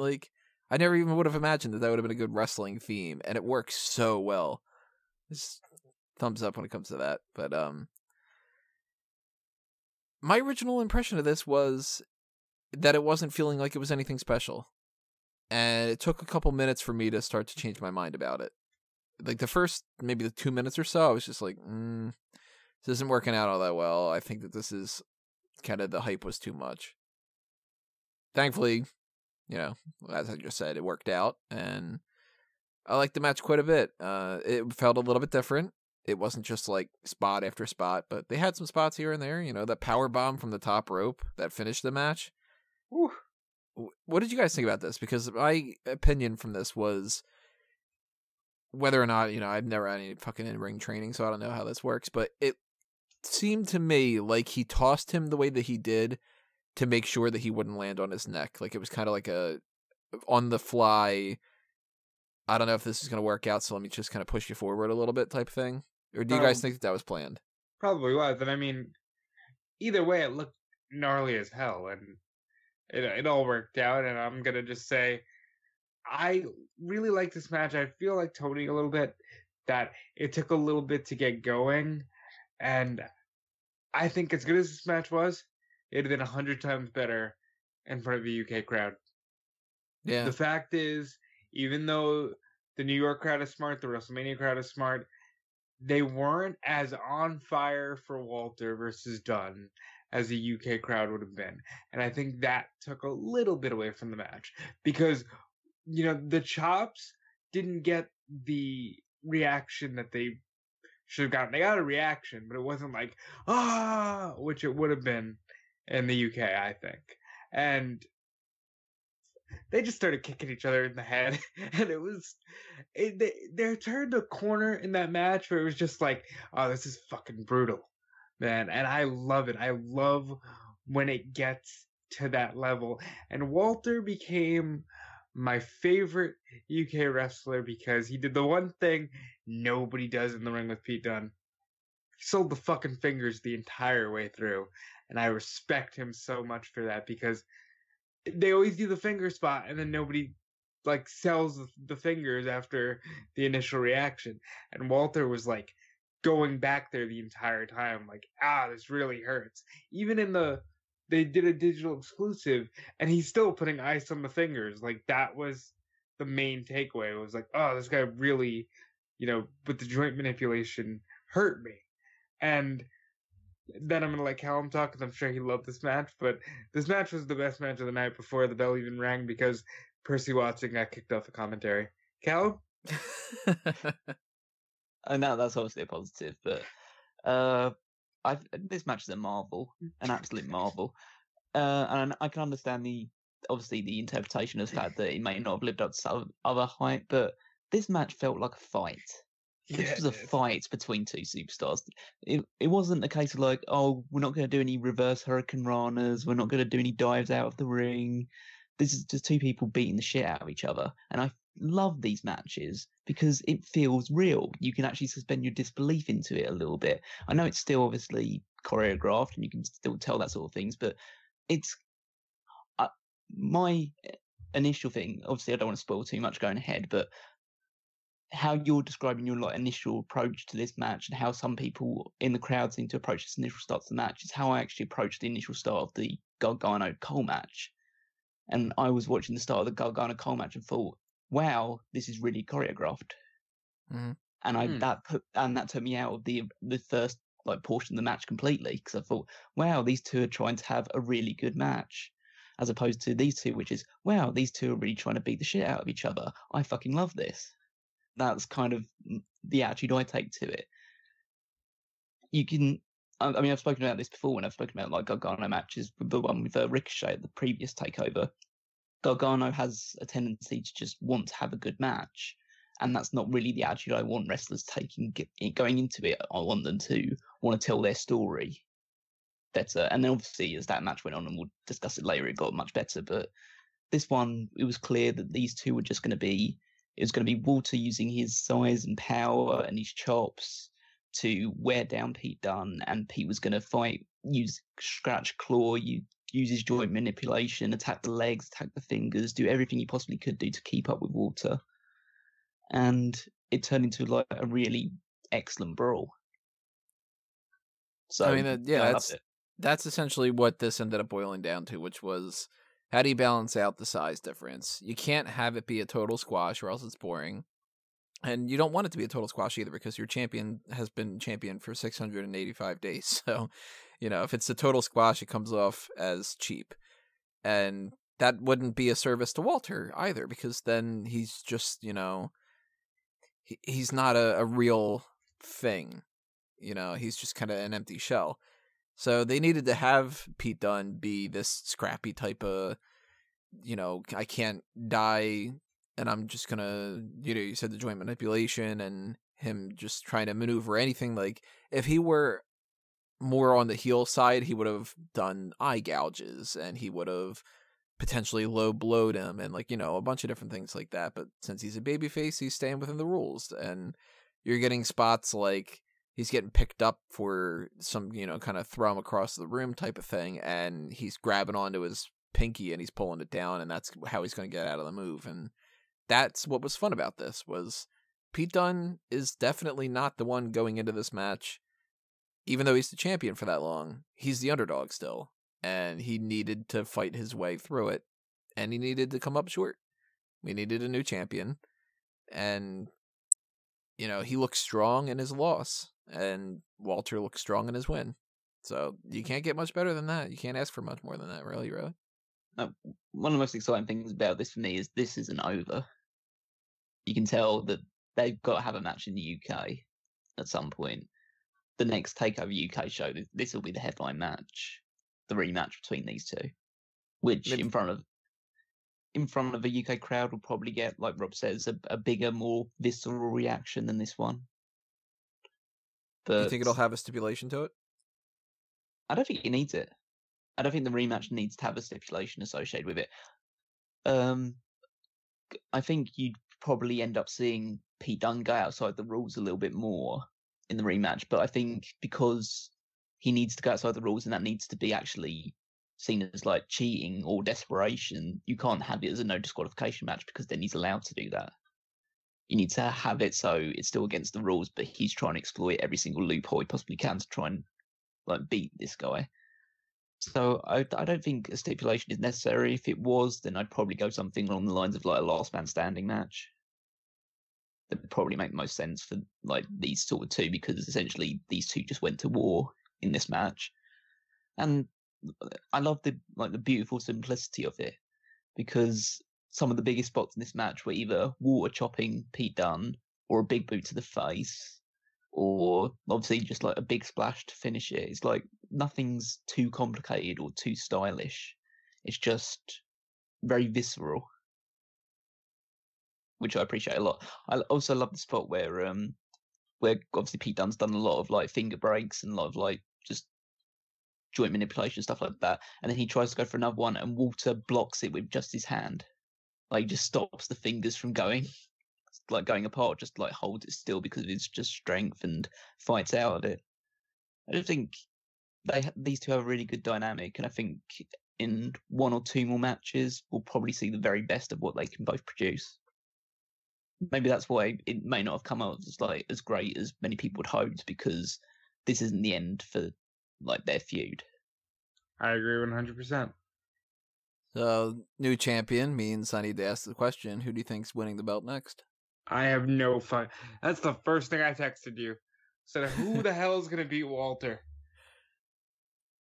I never even would have imagined that would have been a good wrestling theme, and it works so well. Just thumbs up when it comes to that. But, my original impression of this was that it wasn't feeling like it was anything special. And it took a couple minutes for me to start to change my mind about it. Like, the first, maybe the 2 minutes or so, I was just like, this isn't working out all that well. I think that this is kind of the hype was too much. Thankfully, as I just said, it worked out, and I liked the match quite a bit. It felt a little bit different. It wasn't just like spot after spot, but they had some spots here and there. That power bomb from the top rope that finished the match. Whew. What did you guys think about this? Because my opinion from this was whether or not, I've never had any fucking in-ring training, so I don't know how this works, but it seemed to me like he tossed him the way that he did to make sure that he wouldn't land on his neck. Like, it was kind of like a on-the-fly, I don't know if this is going to work out, so let me just kind of push you forward a little bit type thing. Or do you guys think that was planned? Probably was, and I mean, either way, it looked gnarly as hell, and it all worked out, and I'm going to just say, I really like this match. I feel like Tony a little bit, that it took a little bit to get going, and I think as good as this match was, it'd have been 100 times better in front of the UK crowd. Yeah. The fact is, even though the New York crowd is smart, the WrestleMania crowd is smart, they weren't as on fire for Walter versus Dunne as the UK crowd would have been. And I think that took a little bit away from the match. Because, the chops didn't get the reaction that they should have gotten. They got a reaction, but it wasn't like, which it would have been in the UK, I think. And they just started kicking each other in the head, and they turned a corner in that match where it was just like, oh, this is fucking brutal, man. And I love it. I love when it gets to that level. And Walter became my favorite UK wrestler because he did the one thing nobody does in the ring with Pete Dunne. He sold the fucking fingers the entire way through, and I respect him so much for that because they always do the finger spot and then nobody sells the fingers after the initial reaction. And Walter was going back there the entire time, this really hurts. Even in they did a digital exclusive and he's still putting ice on the fingers. That was the main takeaway. It was this guy really, with the joint manipulation hurt me. And then I'm going to let Callum talk because I'm sure he loved this match. But this match was the best match of the night before the bell even rang because Percy Watson got kicked off the commentary. Callum? I know that's obviously a positive, but this match is a marvel, an absolute marvel. And I can understand the interpretation of the fact that it may not have lived up to some other height, but this match felt like a fight. This was a fight between two superstars. It wasn't a case of we're not going to do any reverse Hurricane Ranas. We're not going to do any dives out of the ring. This is just two people beating the shit out of each other. And I love these matches because it feels real. You can actually suspend your disbelief into it a little bit. I know it's still obviously choreographed and you can still tell that sort of things, but it's my initial thing. Obviously, I don't want to spoil too much going ahead, but how you're describing your initial approach to this match and how some people in the crowd seem to approach this initial start to the match is how I actually approached the initial start of the Gargano Cole match. And I was watching the start of the Gargano Cole match and thought, wow, this is really choreographed. Mm-hmm. And that took me out of the first portion of the match completely because I thought, wow, these two are trying to have a really good match, as opposed to these two, which is, wow, these two are really trying to beat the shit out of each other. I fucking love this. That's kind of the attitude I take to it. I've spoken about this before when I've spoken about Gargano matches, the one with Ricochet at the previous takeover. Gargano has a tendency to just want to have a good match, and that's not really the attitude I want wrestlers going into it. I want them to want to tell their story better. And then obviously as that match went on, and we'll discuss it later, it got much better. But this one, it was clear that these two were just going to be, it was going to be Walter using his size and power and his chops to wear down Pete Dunne, and Pete was going to fight, use scratch, claw, use his joint manipulation, attack the legs, attack the fingers, do everything he possibly could do to keep up with Walter. And it turned into like a really excellent brawl. So I mean, that's essentially what this ended up boiling down to, which was, how do you balance out the size difference? You can't have it be a total squash or else it's boring. And you don't want it to be a total squash either, because your champion has been champion for 685 days. So, if it's a total squash, it comes off as cheap. And that wouldn't be a service to Walter either, because then he's just, he's not a real thing. He's just kind of an empty shell. So they needed to have Pete Dunne be this scrappy type of, I can't die and I'm just gonna, you said the joint manipulation and him just trying to maneuver anything. Like, if he were more on the heel side, he would have done eye gouges and he would have potentially low blowed him and a bunch of different things like that. But since he's a babyface, he's staying within the rules, and you're getting spots like he's getting picked up for some, kind of throw him across the room type of thing, and he's grabbing onto his pinky and he's pulling it down, and that's how he's going to get out of the move. And that's what was fun about this, was Pete Dunne is definitely not the one going into this match. Even though he's the champion for that long, he's the underdog still, and he needed to fight his way through it, and he needed to come up short. We needed a new champion, and, he looks strong in his loss, and Walter looks strong in his win. So you can't get much better than that. You can't ask for much more than that, really. One of the most exciting things about this for me is this isn't over. You can tell that they've got to have a match in the UK at some point. The next TakeOver UK show, this will be the headline match, the rematch between these two, which in front of a UK crowd will probably get, like Rob says, a bigger, more visceral reaction than this one. But do you think it'll have a stipulation to it? I don't think it needs it. I don't think the rematch needs to have a stipulation associated with it. I think you'd probably end up seeing Pete Dunne go outside the rules a little bit more in the rematch, but I think because he needs to go outside the rules and that needs to be actually seen as like cheating or desperation, you can't have it as a no disqualification match, because then he's allowed to do that. You need to have it so it's still against the rules, but he's trying to exploit every single loophole he possibly can to try and beat this guy. So I don't think a stipulation is necessary. If it was, then I'd probably go something along the lines of a last man standing match. That would probably make the most sense for these sort of two, because essentially these two just went to war in this match. And I love the beautiful simplicity of it, because some of the biggest spots in this match were either water chopping Pete Dunne, or a big boot to the face, or obviously just a big splash to finish it. It's nothing's too complicated or too stylish. It's just very visceral, which I appreciate a lot. I also love the spot where obviously Pete Dunne's done a lot of finger breaks and a lot of just joint manipulation, stuff like that, and then he tries to go for another one, and Walter blocks it with just his hand. He just stops the fingers from going apart, just holds it still because of his just strength, and fights out of it. I just think these two have a really good dynamic, and I think in one or two more matches we'll probably see the very best of what they can both produce. Maybe that's why it may not have come out as great as many people would hoped, because this isn't the end for their feud. I agree 100%. So, new champion means I need to ask the question, who do you think's winning the belt next? I have no fun. That's the first thing I texted you. Said, who the hell is going to beat Walter?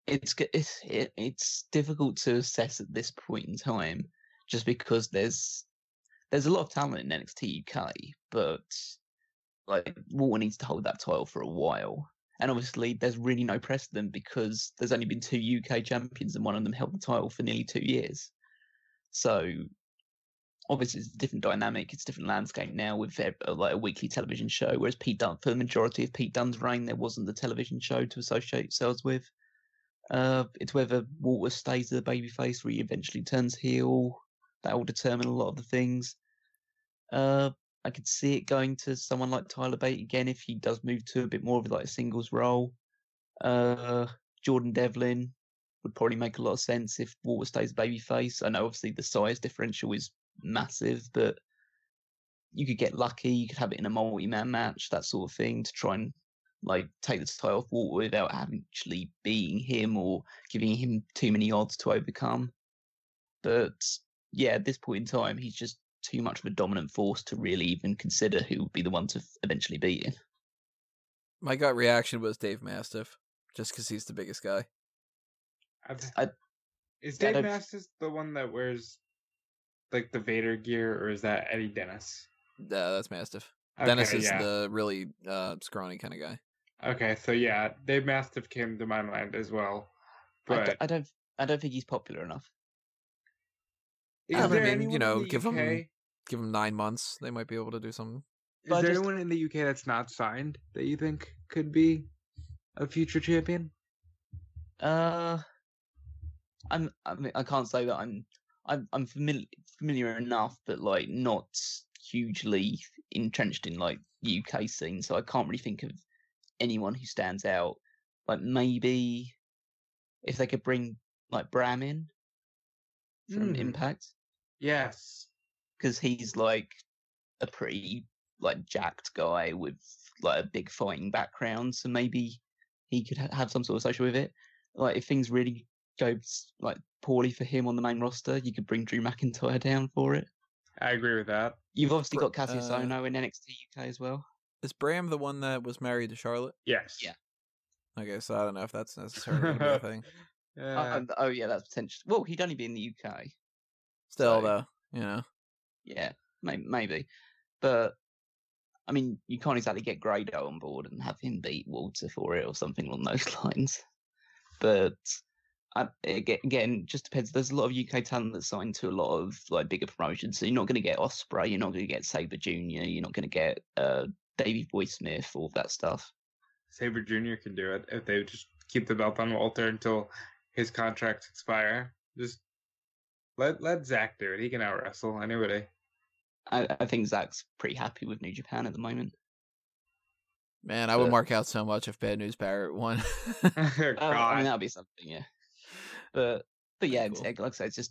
It's difficult to assess at this point in time, just because there's a lot of talent in NXT UK, but Walter needs to hold that title for a while. And obviously, there's really no precedent, because there's only been 2 UK champions, and one of them held the title for nearly 2 years. So, obviously, it's a different dynamic. It's a different landscape now with a weekly television show. Whereas Pete Dunne, for the majority of Pete Dunne's reign, there wasn't the television show to associate yourselves with. It's whether Walter stays as a babyface or he eventually turns heel. That will determine a lot of the things. I could see it going to someone like Tyler Bate again if he does move to a bit more of a singles role. Jordan Devlin would probably make a lot of sense if Walter stays babyface. I know obviously the size differential is massive, but you could get lucky. You could have it in a multi-man match, that sort of thing, to try and take the title off Walter without actually being him or giving him too many odds to overcome. But yeah, at this point in time, he's just too much of a dominant force to really even consider who would be the one to eventually beat him. My gut reaction was Dave Mastiff, just because he's the biggest guy. Is Dave Mastiff the one that wears the Vader gear, or is that Eddie Dennis? That's Mastiff. Okay, Dennis is the really scrawny kind of guy. Okay, so yeah, Dave Mastiff came to my mind as well. But I don't think he's popular enough. Is there anyone in the UK? Give him 9 months. They might be able to do something. Is there anyone in the UK that's not signed that you think could be a future champion? I can't say that I'm familiar enough, but like not hugely entrenched in like UK scene, so I can't really think of anyone who stands out. Like maybe if they could bring like Bram in from Impact. Yes, because he's like a pretty like jacked guy with like a big fighting background, so maybe he could have some sort of social with it. Like if things really go like poorly for him on the main roster, you could bring Drew McIntyre down for it. I agree with that. You've obviously got Cassius Ohno in NXT UK as well. Is Bram the one that was married to Charlotte? Yes. Yeah. Okay, so I don't know if that's necessarily a thing. Oh yeah, that's potential. Well, he'd only be in the UK. Still, though, you know. Yeah, maybe. But, I mean, you can't exactly get Grado on board and have him beat Walter for it or something along those lines. But, again, just depends. There's a lot of UK talent that's signed to a lot of like bigger promotions. So you're not going to get Ospreay, you're not going to get Sabre Jr., you're not going to get Davey Boy Smith, all of that stuff. Sabre Jr. can do it if they just keep the belt on Walter until his contracts expire. Just let Zach do it. He can out wrestle anybody. I think Zach's pretty happy with New Japan at the moment. Man, I would mark out so much if Bad News Barrett won. I mean, that'll be something, yeah. But yeah, cool. Like I said,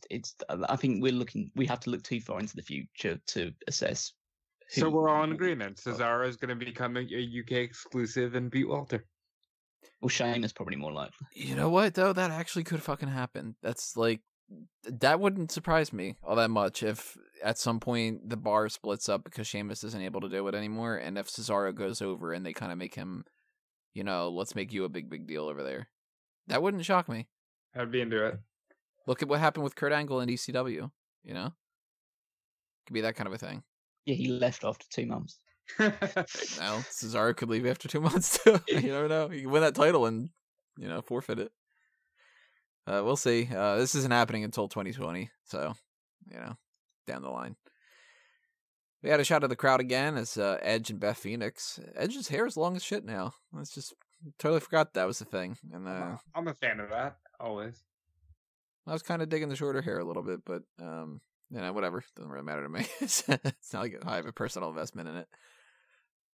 I think we have to look too far into the future to assess. So we're all in agreement. Cesaro is going to become a UK exclusive and beat Walter. Well, Shayna's probably more likely. You know what, though? That actually could fucking happen. That's like, that wouldn't surprise me all that much if at some point the bar splits up because Sheamus isn't able to do it anymore, and if Cesaro goes over and they kind of make him, you know, let's make you a big deal over there. That wouldn't shock me. I'd be into it. Look at what happened with Kurt Angle in ECW, you know? Could be that kind of a thing. Yeah, he left after 2 months. Now, Cesaro could leave after 2 months, too. You never know. He can win that title and, you know, forfeit it. We'll see. This isn't happening until 2020, so, you know, down the line. We had a shot of the crowd again as Edge and Beth Phoenix. Edge's hair is long as shit now. It's just totally forgot that was the thing. And I'm a fan of that, always. I was kind of digging the shorter hair a little bit, but you know, whatever. Doesn't really matter to me. It's not like I have a personal investment in it.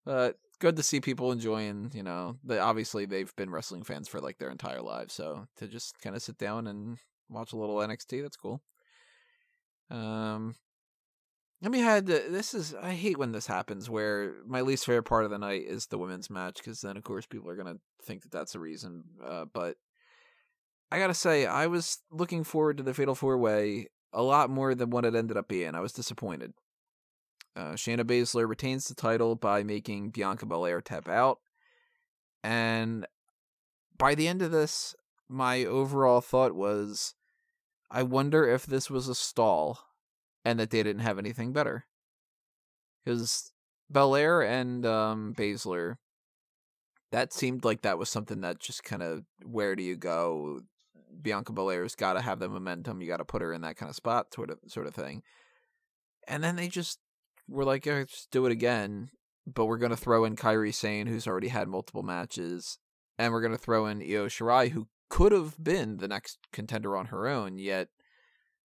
But good to see people enjoying, you know, obviously they've been wrestling fans for like their entire lives, so to just kind of sit down and watch a little NXT, that's cool. Then we had I hate when this happens, where my least favorite part of the night is the women's match, because then of course people are gonna think that that's the reason. But I gotta say, I was looking forward to the Fatal 4-Way a lot more than what it ended up being. I was disappointed. Shayna Baszler retains the title by making Bianca Belair tap out. And by the end of this, my overall thought was, I wonder if this was a stall and that they didn't have anything better. Because Belair and Baszler, that seemed like that was something that just kind of, where do you go? Bianca Belair's got to have the momentum. You got to put her in that kind of spot, sort of thing. And then they just were like, yeah, just do it again. But we're going to throw in Kairi Sane, who's already had multiple matches. And we're going to throw in Io Shirai, who could have been the next contender on her own. Yet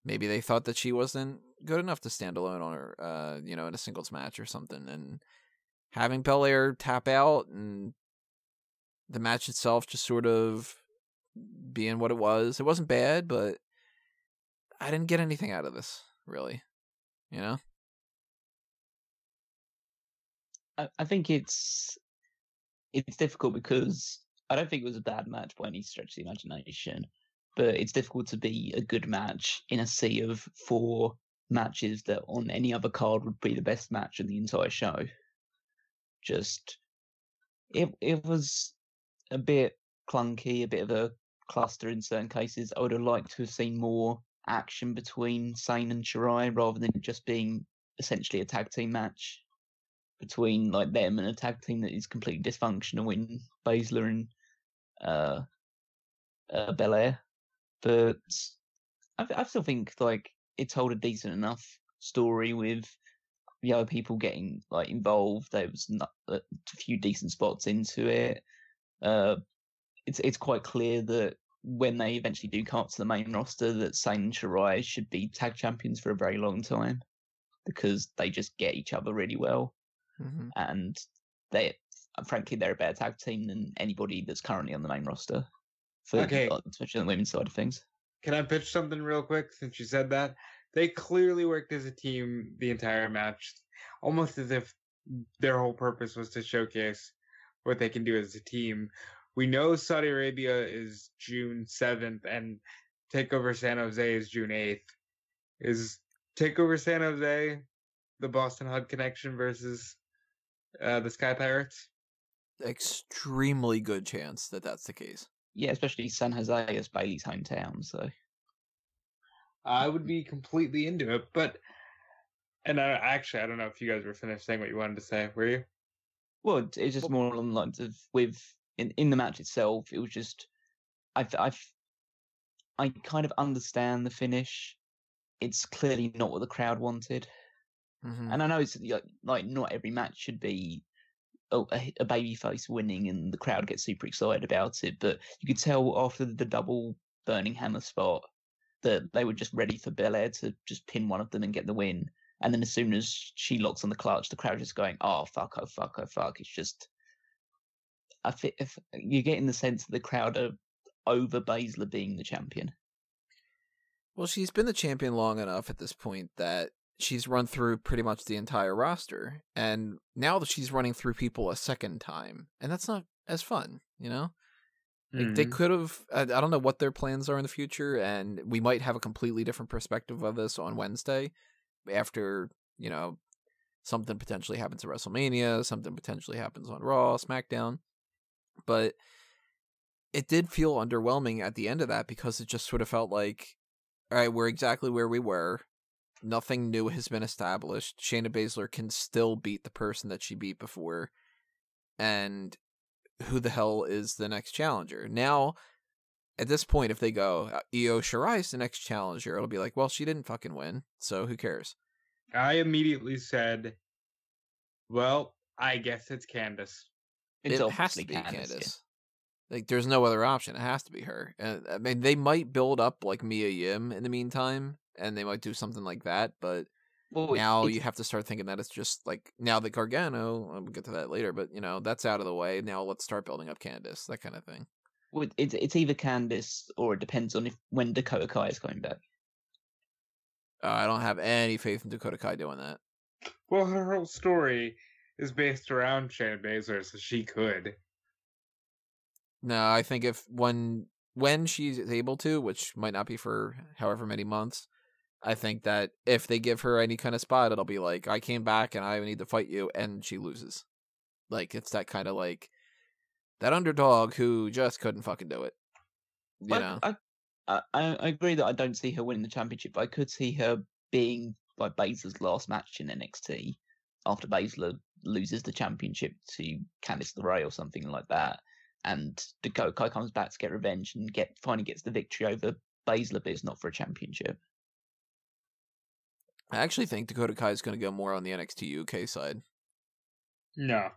maybe they thought that she wasn't good enough to stand alone on her, you know, in a singles match or something. And having Belair tap out and the match itself just sort of being what it wasn't bad, but I didn't get anything out of this, really, you know? I think it's difficult because I don't think it was a bad match by any stretch of the imagination, but it's difficult to be a good match in a sea of 4 matches that on any other card would be the best match of the entire show. Just, it was a bit clunky, a bit of a cluster in certain cases. I would have liked to have seen more action between Sane and Shirai rather than just being essentially a tag team match between like them and a tag team that is completely dysfunctional in Baszler and Belair. But I still think like it told a decent enough story with the other people getting like involved. There was a few decent spots into it. It's quite clear that when they eventually do come up to the main roster, that Sane and Shirai should be tag champions for a very long time because they just get each other really well, and frankly they're a better tag team than anybody that's currently on the main roster. Especially on the women's side of things. Can I pitch something real quick since you said that? They clearly worked as a team the entire match, almost as if their whole purpose was to showcase what they can do as a team. We know Saudi Arabia is June 7th and TakeOver San Jose is June 8th. Is TakeOver San Jose the Boston Hug Connection versus the Sky Pirates? Extremely good chance that that's the case. Yeah, especially San Jose is Bailey's hometown, so I would be completely into it. But, and I don't know if you guys were finished saying what you wanted to say. Were you? Well, it's just more along the lines of in the match itself. It was just I kind of understand the finish. It's clearly not what the crowd wanted, and I know it's like not every match should be a babyface winning and the crowd gets super excited about it, but you could tell after the double burning hammer spot that they were just ready for Belair to just pin one of them and get the win. And then as soon as she locks on the clutch, the crowd just going, oh fuck, oh fuck, oh fuck. It's just, if you're getting the sense that the crowd are over Baszler being the champion. Well, she's been the champion long enough at this point that she's run through pretty much the entire roster, and now that she's running through people a second time, and that's not as fun, you know? Like, they could have, I don't know what their plans are in the future, and we might have a completely different perspective of this on Wednesday after, you know, something potentially happens at WrestleMania, something potentially happens on Raw, SmackDown, but it did feel underwhelming at the end of that because it just sort of felt like, all right, we're exactly where we were. Nothing new has been established. Shayna Baszler can still beat the person that she beat before. And who the hell is the next challenger? Now, at this point, if they go, Io Shirai's the next challenger, it'll be like, well, she didn't fucking win, so who cares? I immediately said, well, I guess it's Candice. It has to be Candice. Yeah. Like, there's no other option. It has to be her. And I mean, they might build up like Mia Yim in the meantime, and they might do something like that, but now you have to start thinking that it's just like, now that Gargano, we'll get to that later, but you know, that's out of the way. Now let's start building up Candice, that kind of thing. Well, it's either Candice or it depends on when Dakota Kai is coming back. I don't have any faith in Dakota Kai doing that. Well, her whole story is based around Shayna Baszler, so she could. No, I think when she's able to, which might not be for however many months, I think that if they give her any kind of spot, it'll be like, I came back and I need to fight you, and she loses. Like, it's that kind of like, that underdog who just couldn't fucking do it. You know? I agree that I don't see her winning the championship, but I could see her being like Baszler's last match in NXT after Baszler loses the championship to Candice LeRae or something like that. And Dakota Kai comes back to get revenge and finally gets the victory over Baszler, but it's not for a championship. I actually think Dakota Kai is going to go more on the NXT UK side. No.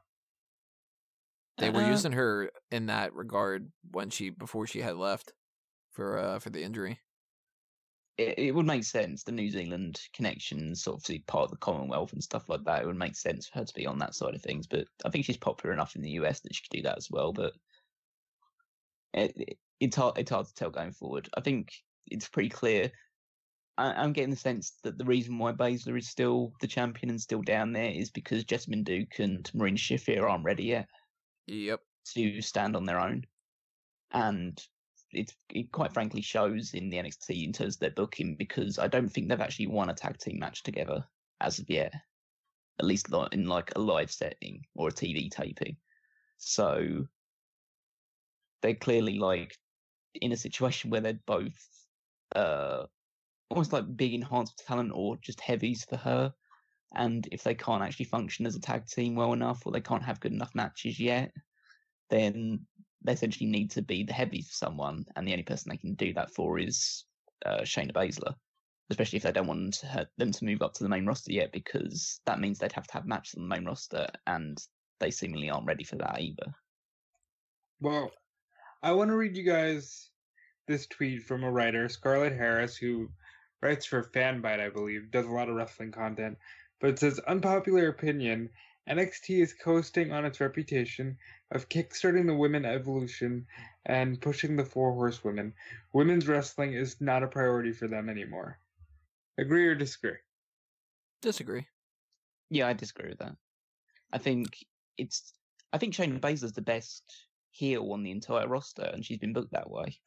They were using her in that regard before she had left for the injury. It would make sense. The New Zealand connection is obviously part of the Commonwealth and stuff like that. It would make sense for her to be on that side of things. But I think she's popular enough in the US that she could do that as well. But it's hard to tell going forward. I think it's pretty clear. I'm getting the sense that the reason why Baszler is still the champion and still down there is because Jessamine Duke and Marina Shafir aren't ready yet. Yep. To stand on their own. And it quite frankly shows in the NXT in terms of their booking, because I don't think they've actually won a tag team match together as of yet. At least in like a live setting or a TV taping. So they're clearly like in a situation where they're both almost like big enhanced talent or just heavies for her. And if they can't actually function as a tag team well enough, or they can't have good enough matches yet, then they essentially need to be the heavy for someone, and the only person they can do that for is Shayna Baszler, especially if they don't want them to move up to the main roster yet, because that means they'd have to have matches on the main roster, and they seemingly aren't ready for that either. Well, I want to read you guys this tweet from a writer, Scarlett Harris, who writes for Fanbyte, I believe, does a lot of wrestling content, but it says, unpopular opinion, NXT is coasting on its reputation of kickstarting the women evolution and pushing the 4 horsewomen. Women's wrestling is not a priority for them anymore. Agree or disagree? Disagree. Yeah, I disagree with that. I think Shayna Baszler's the best heel on the entire roster, and she's been booked that way.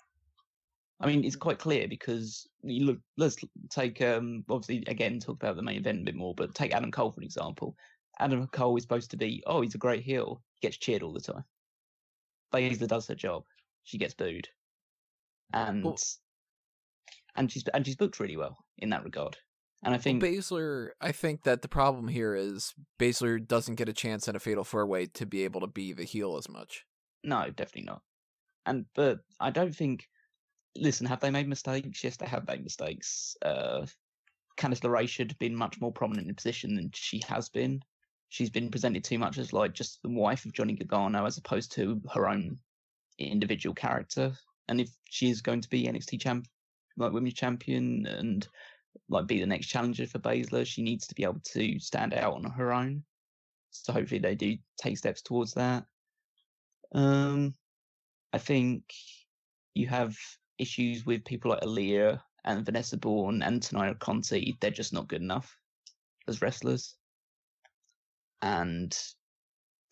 I mean, it's quite clear because you look. Let's take obviously again talk about the main event a bit more, but take Adam Cole for example. Adam Cole is supposed to be, he's a great heel. He gets cheered all the time. Baszler does her job. She gets booed, and she's booked really well in that regard. And I think Baszler. I think that the problem here is Baszler doesn't get a chance in a Fatal 4-Way to be able to be the heel as much. No, definitely not. But I don't think. Listen, have they made mistakes? Yes, they have made mistakes. Candice LeRae should have been much more prominent in position than she has been. She's been presented too much as like just the wife of Johnny Gargano as opposed to her own individual character. And if she is going to be NXT women's champion and like be the next challenger for Baszler, she needs to be able to stand out on her own. So hopefully they do take steps towards that. I think you have issues with people like Aaliyah and Vanessa Bourne and Tenaya Conti. They're just not good enough as wrestlers. And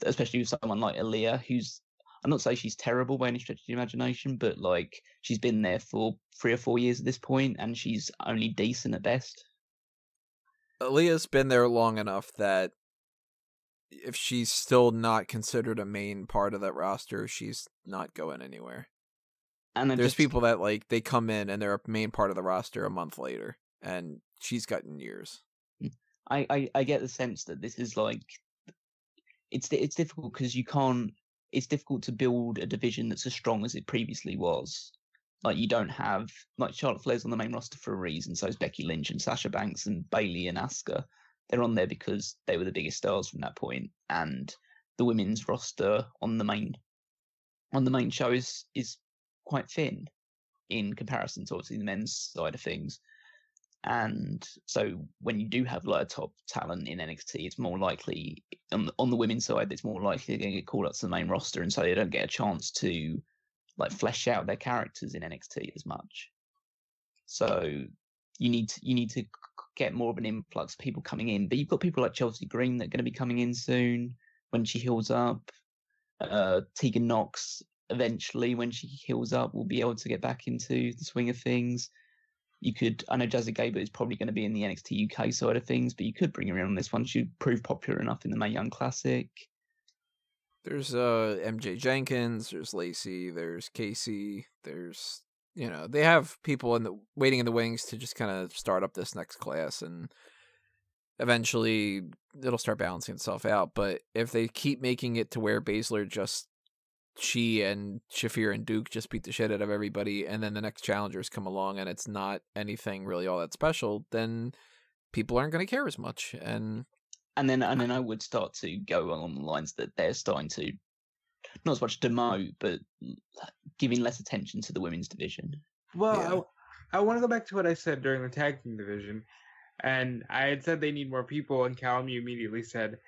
especially with someone like Aaliyah, who's, I'm not saying she's terrible by any stretch of the imagination, but like she's been there for 3 or 4 years at this point, and she's only decent at best. Aaliyah's been there long enough that if she's still not considered a main part of that roster, she's not going anywhere. And there's people that like they come in and they're a main part of the roster a month later, and she's gotten years. I get the sense that this is like it's difficult because you can't. It's difficult to build a division that's as strong as it previously was. Like you don't have like Charlotte Flair's on the main roster for a reason. So is Becky Lynch and Sasha Banks and Bayley and Asuka. They're on there because they were the biggest stars from that point. And the women's roster on the main show is quite thin in comparison to obviously the men's side of things. And so when you do have like a top talent in NXT, it's more likely on the women's side, it's more likely they're going to get called up to the main roster, and so they don't get a chance to like flesh out their characters in NXT as much. So you need to get more of an influx of people coming in. But you've got people like Chelsea Green that are going to be coming in soon when she heals up. Tegan Nox eventually, when she heals up, will be able to get back into the swing of things. I know Jazzy Gabert is probably going to be in the NXT UK side of things, but you could bring her in on this one. She'd prove popular enough in the Mae Young Classic. There's MJ Jenkins, there's Lacey, there's Casey, there's, they have people waiting in the wings to just kind of start up this next class, and eventually it'll start balancing itself out. But if they keep making it to where Baszler she and Shafir and Duke just beat the shit out of everybody, and then the next challengers come along and it's not anything really all that special, then people aren't going to care as much. And then I would start to go along the lines that they're starting to not as much demote, but giving less attention to the women's division. Well, yeah. I want to go back to what I said during the tag team division, and I had said they need more people, and Callum, you immediately said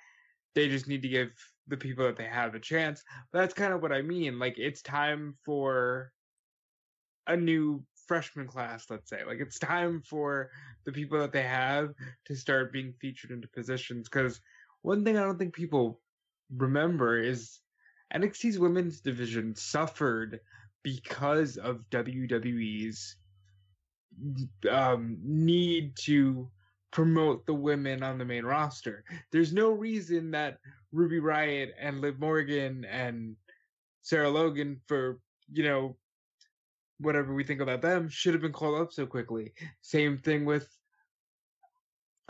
they just need to give the people that they have a chance. That's kind of what I mean. Like, it's time for a new freshman class, let's say. Like, it's time for the people that they have to start being featured into positions. Because one thing I don't think people remember is NXT's women's division suffered because of WWE's need to promote the women on the main roster. There's no reason that Ruby Riott and Liv Morgan and Sarah Logan, for whatever we think about them, should have been called up so quickly. Same thing with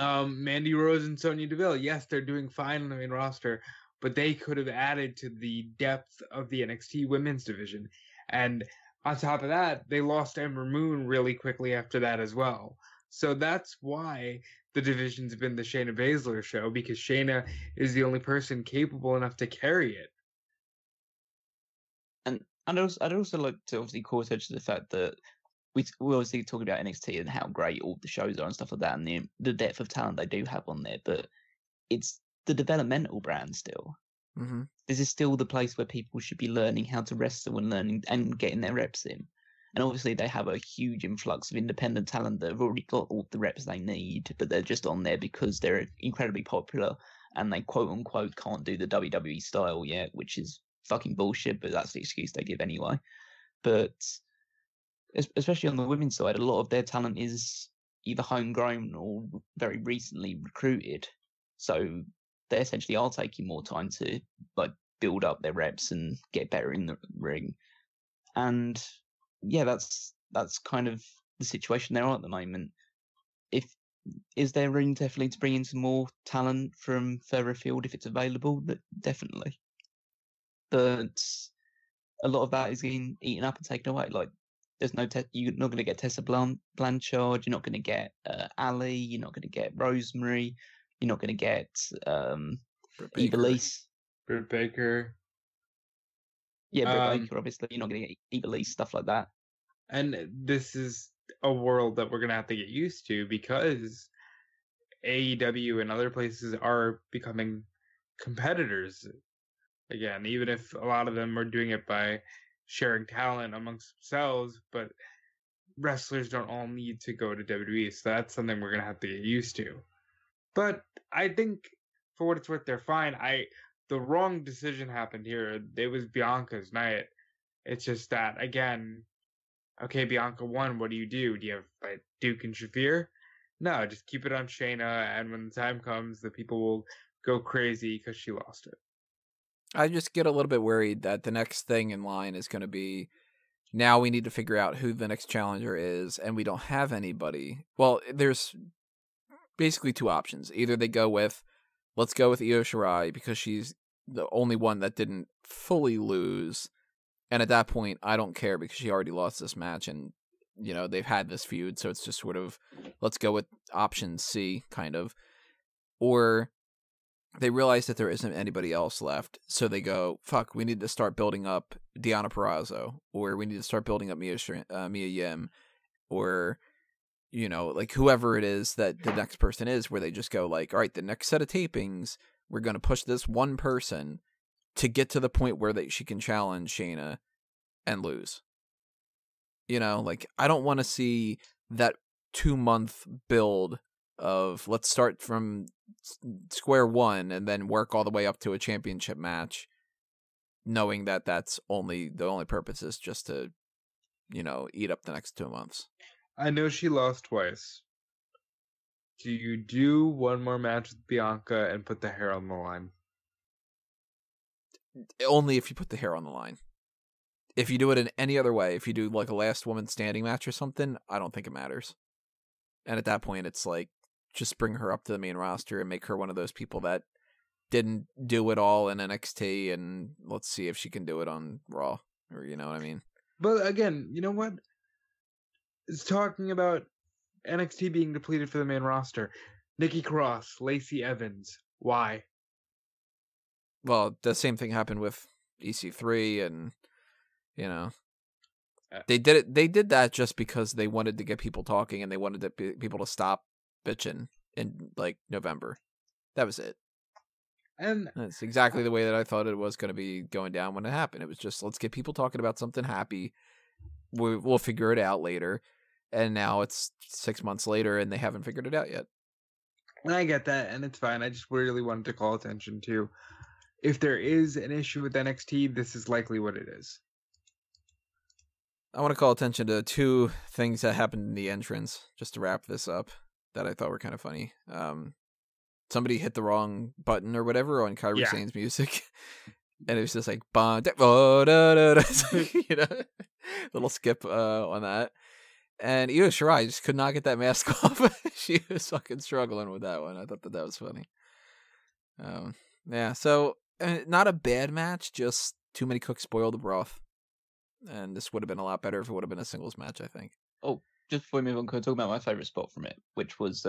Mandy Rose and Sonya Deville, yes, they're doing fine on the main roster, but they could have added to the depth of the NXT women's division. And on top of that, they lost Ember Moon really quickly after that as well. So that's why the division's been the Shayna Baszler show, because Shayna is the only person capable enough to carry it. And I'd also like to obviously call attention to the fact that we're obviously talking about NXT and how great all the shows are and stuff like that, and the depth of talent they do have on there, but it's the developmental brand still. Mm-hmm. This is still the place where people should be learning how to wrestle and learning and getting their reps in. And obviously they have a huge influx of independent talent that have already got all the reps they need, but they're just on there because they're incredibly popular and they quote unquote can't do the WWE style yet, which is fucking bullshit, but that's the excuse they give anyway. But especially on the women's side, a lot of their talent is either homegrown or very recently recruited. So they essentially are taking more time to like build up their reps and get better in the ring. And yeah, that's kind of the situation they're on at the moment. Is there room definitely to bring in some more talent from further afield if it's available? Definitely. But a lot of that is getting eaten up and taken away. Like, there's no you're not going to get Tessa Blanchard. You're not going to get Ali. You're not going to get Rosemary. You're not going to get Ivelisse. Britt Baker. Yeah, Britt Baker, obviously. You're not going to get Ivelisse, stuff like that. And this is a world that we're going to have to get used to, because AEW and other places are becoming competitors again, even if a lot of them are doing it by sharing talent amongst themselves, but wrestlers don't all need to go to WWE, so that's something we're going to have to get used to. But I think, for what it's worth, they're fine. The wrong decision happened here. It was Bianca's night. It's just that, again, okay, Bianca won, what do you do? Do you have like Duke and Shafir? No, just keep it on Shayna, and when the time comes, the people will go crazy because she lost it. I just get a little bit worried that the next thing in line is going to be, now we need to figure out who the next challenger is, and we don't have anybody. Well, there's basically two options. Either they go with, let's go with Io Shirai because she's the only one that didn't fully lose, and at that point, I don't care because she already lost this match, and you know they've had this feud, so it's just sort of, let's go with option C, kind of. Or they realize that there isn't anybody else left, so they go, fuck, we need to start building up Deonna Purrazzo, or we need to start building up Mia Yim, or, you know, like whoever it is that the next person is, where they just go like, all right, the next set of tapings, we're going to push this one person to get to the point where she can challenge Shayna and lose. You know, like, I don't want to see that 2-month build of let's start from square one and then work all the way up to a championship match, knowing that that's the only purpose is just to, you know, eat up the next 2 months. I know she lost twice. Do you do one more match with Bianca and put the hair on the line? Only if you put the hair on the line. If you do it in any other way, if you do like a last woman standing match or something, I don't think it matters. And at that point, it's like, just bring her up to the main roster and make her one of those people that didn't do it all in NXT, and let's see if she can do it on Raw, or you know what I mean? But again, you know what? It's talking about NXT being depleted for the main roster. Nikki Cross, Lacey Evans. Why? Well, the same thing happened with EC3, and you know, they did it. They did that just because they wanted to get people talking, and they wanted people to stop bitching in like November. That was it. And that's exactly the way that I thought it was going to be going down when it happened. It was just, let's get people talking about something happy. We'll figure it out later. And now it's 6 months later and they haven't figured it out yet. And I get that, and it's fine. I just really wanted to call attention to, if there is an issue with NXT, this is likely what it is. I want to call attention to 2 things that happened in the entrance, just to wrap this up, that I thought were kind of funny. Somebody hit the wrong button or whatever on Kairi Sane's music, and it was just like, you know, little skip on that. And Io Shirai just could not get that mask off. She was fucking struggling with that one. I thought that was funny. Yeah, so not a bad match, just too many cooks spoiled the broth. And this would have been a lot better if it would have been a singles match, I think. Oh, just before we move on, can I talk about my favourite spot from it, which was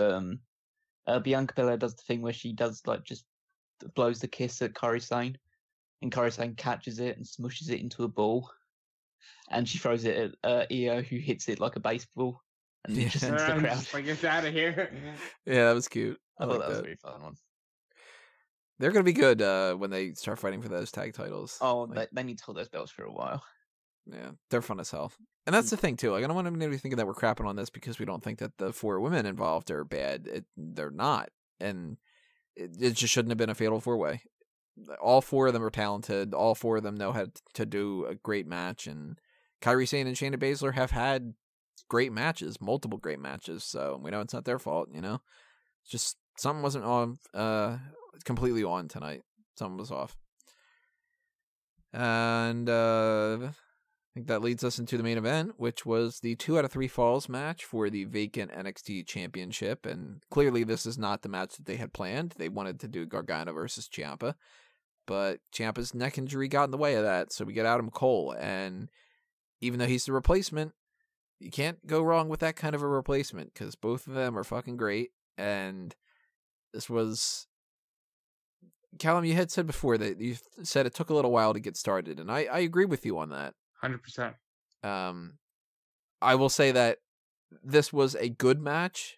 Bianca Belair does the thing where she does like just blows the kiss at Kairi Sane, and Kairi Sane catches it and smushes it into a ball, and she throws it at Io, who hits it like a baseball, and just into the crowd. Like, it's out of here. Yeah, that was cute. I thought that was a very fun one. They're going to be good when they start fighting for those tag titles. Oh, like, they need to hold those belts for a while. Yeah, they're fun as hell. And that's the thing, too. Like, I don't want anybody thinking that we're crapping on this because we don't think that the 4 women involved are bad. They're not. And it just shouldn't have been a fatal 4-way. All 4 of them are talented. All 4 of them know how to do a great match. And Kairi Sane and Shayna Baszler have had great matches, multiple great matches. So we know it's not their fault, you know? It's just something wasn't on, completely on tonight. Something was off. And I think that leads us into the main event, which was the 2 out of 3 falls match for the vacant NXT championship. And clearly this is not the match that they had planned. They wanted to do Gargano versus Ciampa, but Ciampa's neck injury got in the way of that. So we get Adam Cole, and even though he's the replacement, you can't go wrong with that kind of a replacement because both of them are fucking great. And this was... Callum, you had said before that you said it took a little while to get started, and I agree with you on that. 100%. I will say that this was a good match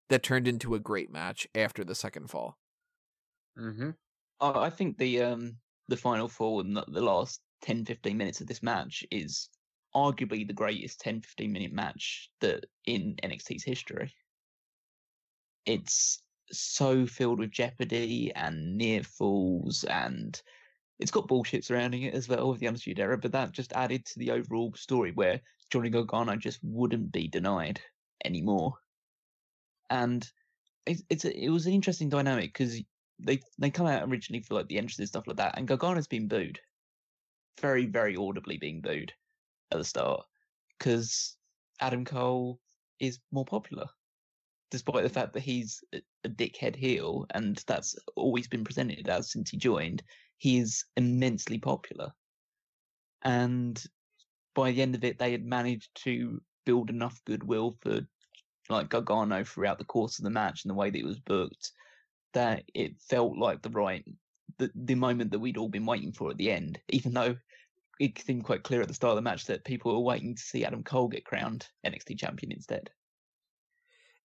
that turned into a great match after the second fall. Mm-hmm. I think the final fall and the last 10-15 minutes of this match is arguably the greatest 10-15 minute match that in NXT's history. It's so filled with jeopardy and near falls, and it's got bullshit surrounding it as well with the Undisputed Era, but that just added to the overall story where Johnny Gargano just wouldn't be denied anymore. And it was an interesting dynamic because they come out originally for like the entrances and stuff like that, and Gargano's been booed, very, very audibly being booed at the start because Adam Cole is more popular, despite the fact that he's a dickhead heel, and that's always been presented as since he joined. He is immensely popular. And by the end of it, they had managed to build enough goodwill for like Gargano throughout the course of the match and the way that it was booked, that it felt like the moment that we'd all been waiting for at the end, even though it seemed quite clear at the start of the match that people were waiting to see Adam Cole get crowned NXT champion instead.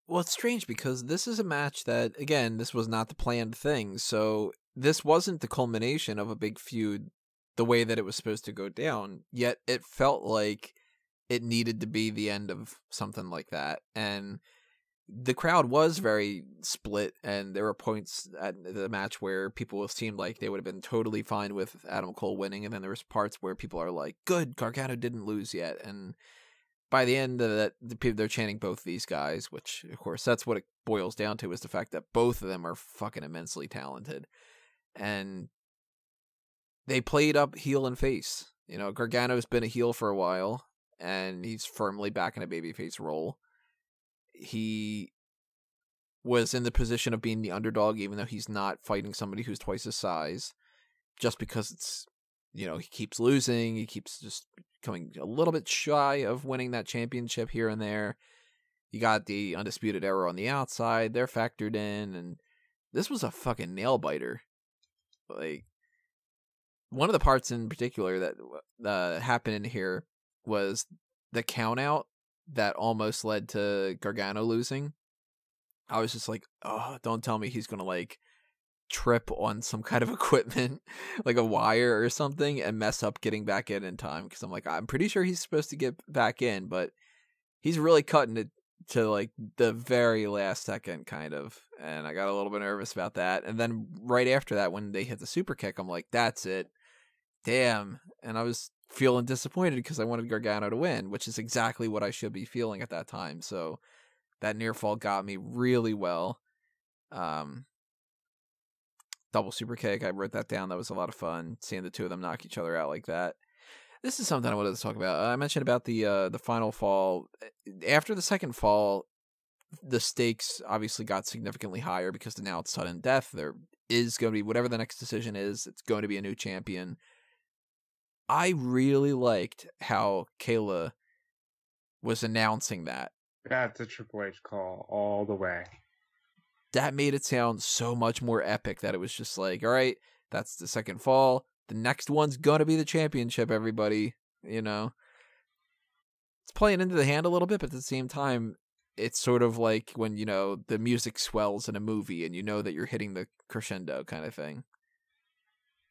Well, it's strange because this is a match that, again, this was not the planned thing. So this wasn't the culmination of a big feud the way that it was supposed to go down. Yet it felt like it needed to be the end of something like that. And the crowd was very split. And there were points at the match where people seemed like they would have been totally fine with Adam Cole winning. And then there was parts where people are like, good, Gargano didn't lose yet. And by the end of that, they're chanting both these guys, which, of course, that's what it boils down to, is the fact that both of them are fucking immensely talented. And they played up heel and face. You know, Gargano's been a heel for a while, and he's firmly back in a babyface role. He was in the position of being the underdog, even though he's not fighting somebody who's twice his size, just because it's, you know, he keeps losing, he keeps just coming a little bit shy of winning that championship here and there. You got the Undisputed Era on the outside, they're factored in, and this was a fucking nail biter. Like, one of the parts in particular that happened in here was the count out that almost led to Gargano losing. I was just like, oh, don't tell me he's gonna like trip on some kind of equipment, like a wire or something, and mess up getting back in time, because I'm like, I'm pretty sure he's supposed to get back in, but he's really cutting it to like the very last second kind of, and I got a little bit nervous about that. And then right after that, when they hit the super kick, I'm like, that's it, damn. And I was feeling disappointed because I wanted Gargano to win, which is exactly what I should be feeling at that time. So that near fall got me really well. Double super kick, I wrote that down. That was a lot of fun, seeing the two of them knock each other out like that. This is something I wanted to talk about. I mentioned about the final fall. After the second fall, the stakes obviously got significantly higher because now it's sudden death. There is going to be, whatever the next decision is, it's going to be a new champion. I really liked how Kayla was announcing that. That's a Triple H call all the way. That made it sound so much more epic that it was just like, all right, that's the second fall. The next one's going to be the championship, everybody. You know? It's playing into the hand a little bit, but at the same time, it's sort of like when, you know, the music swells in a movie and you know that you're hitting the crescendo kind of thing.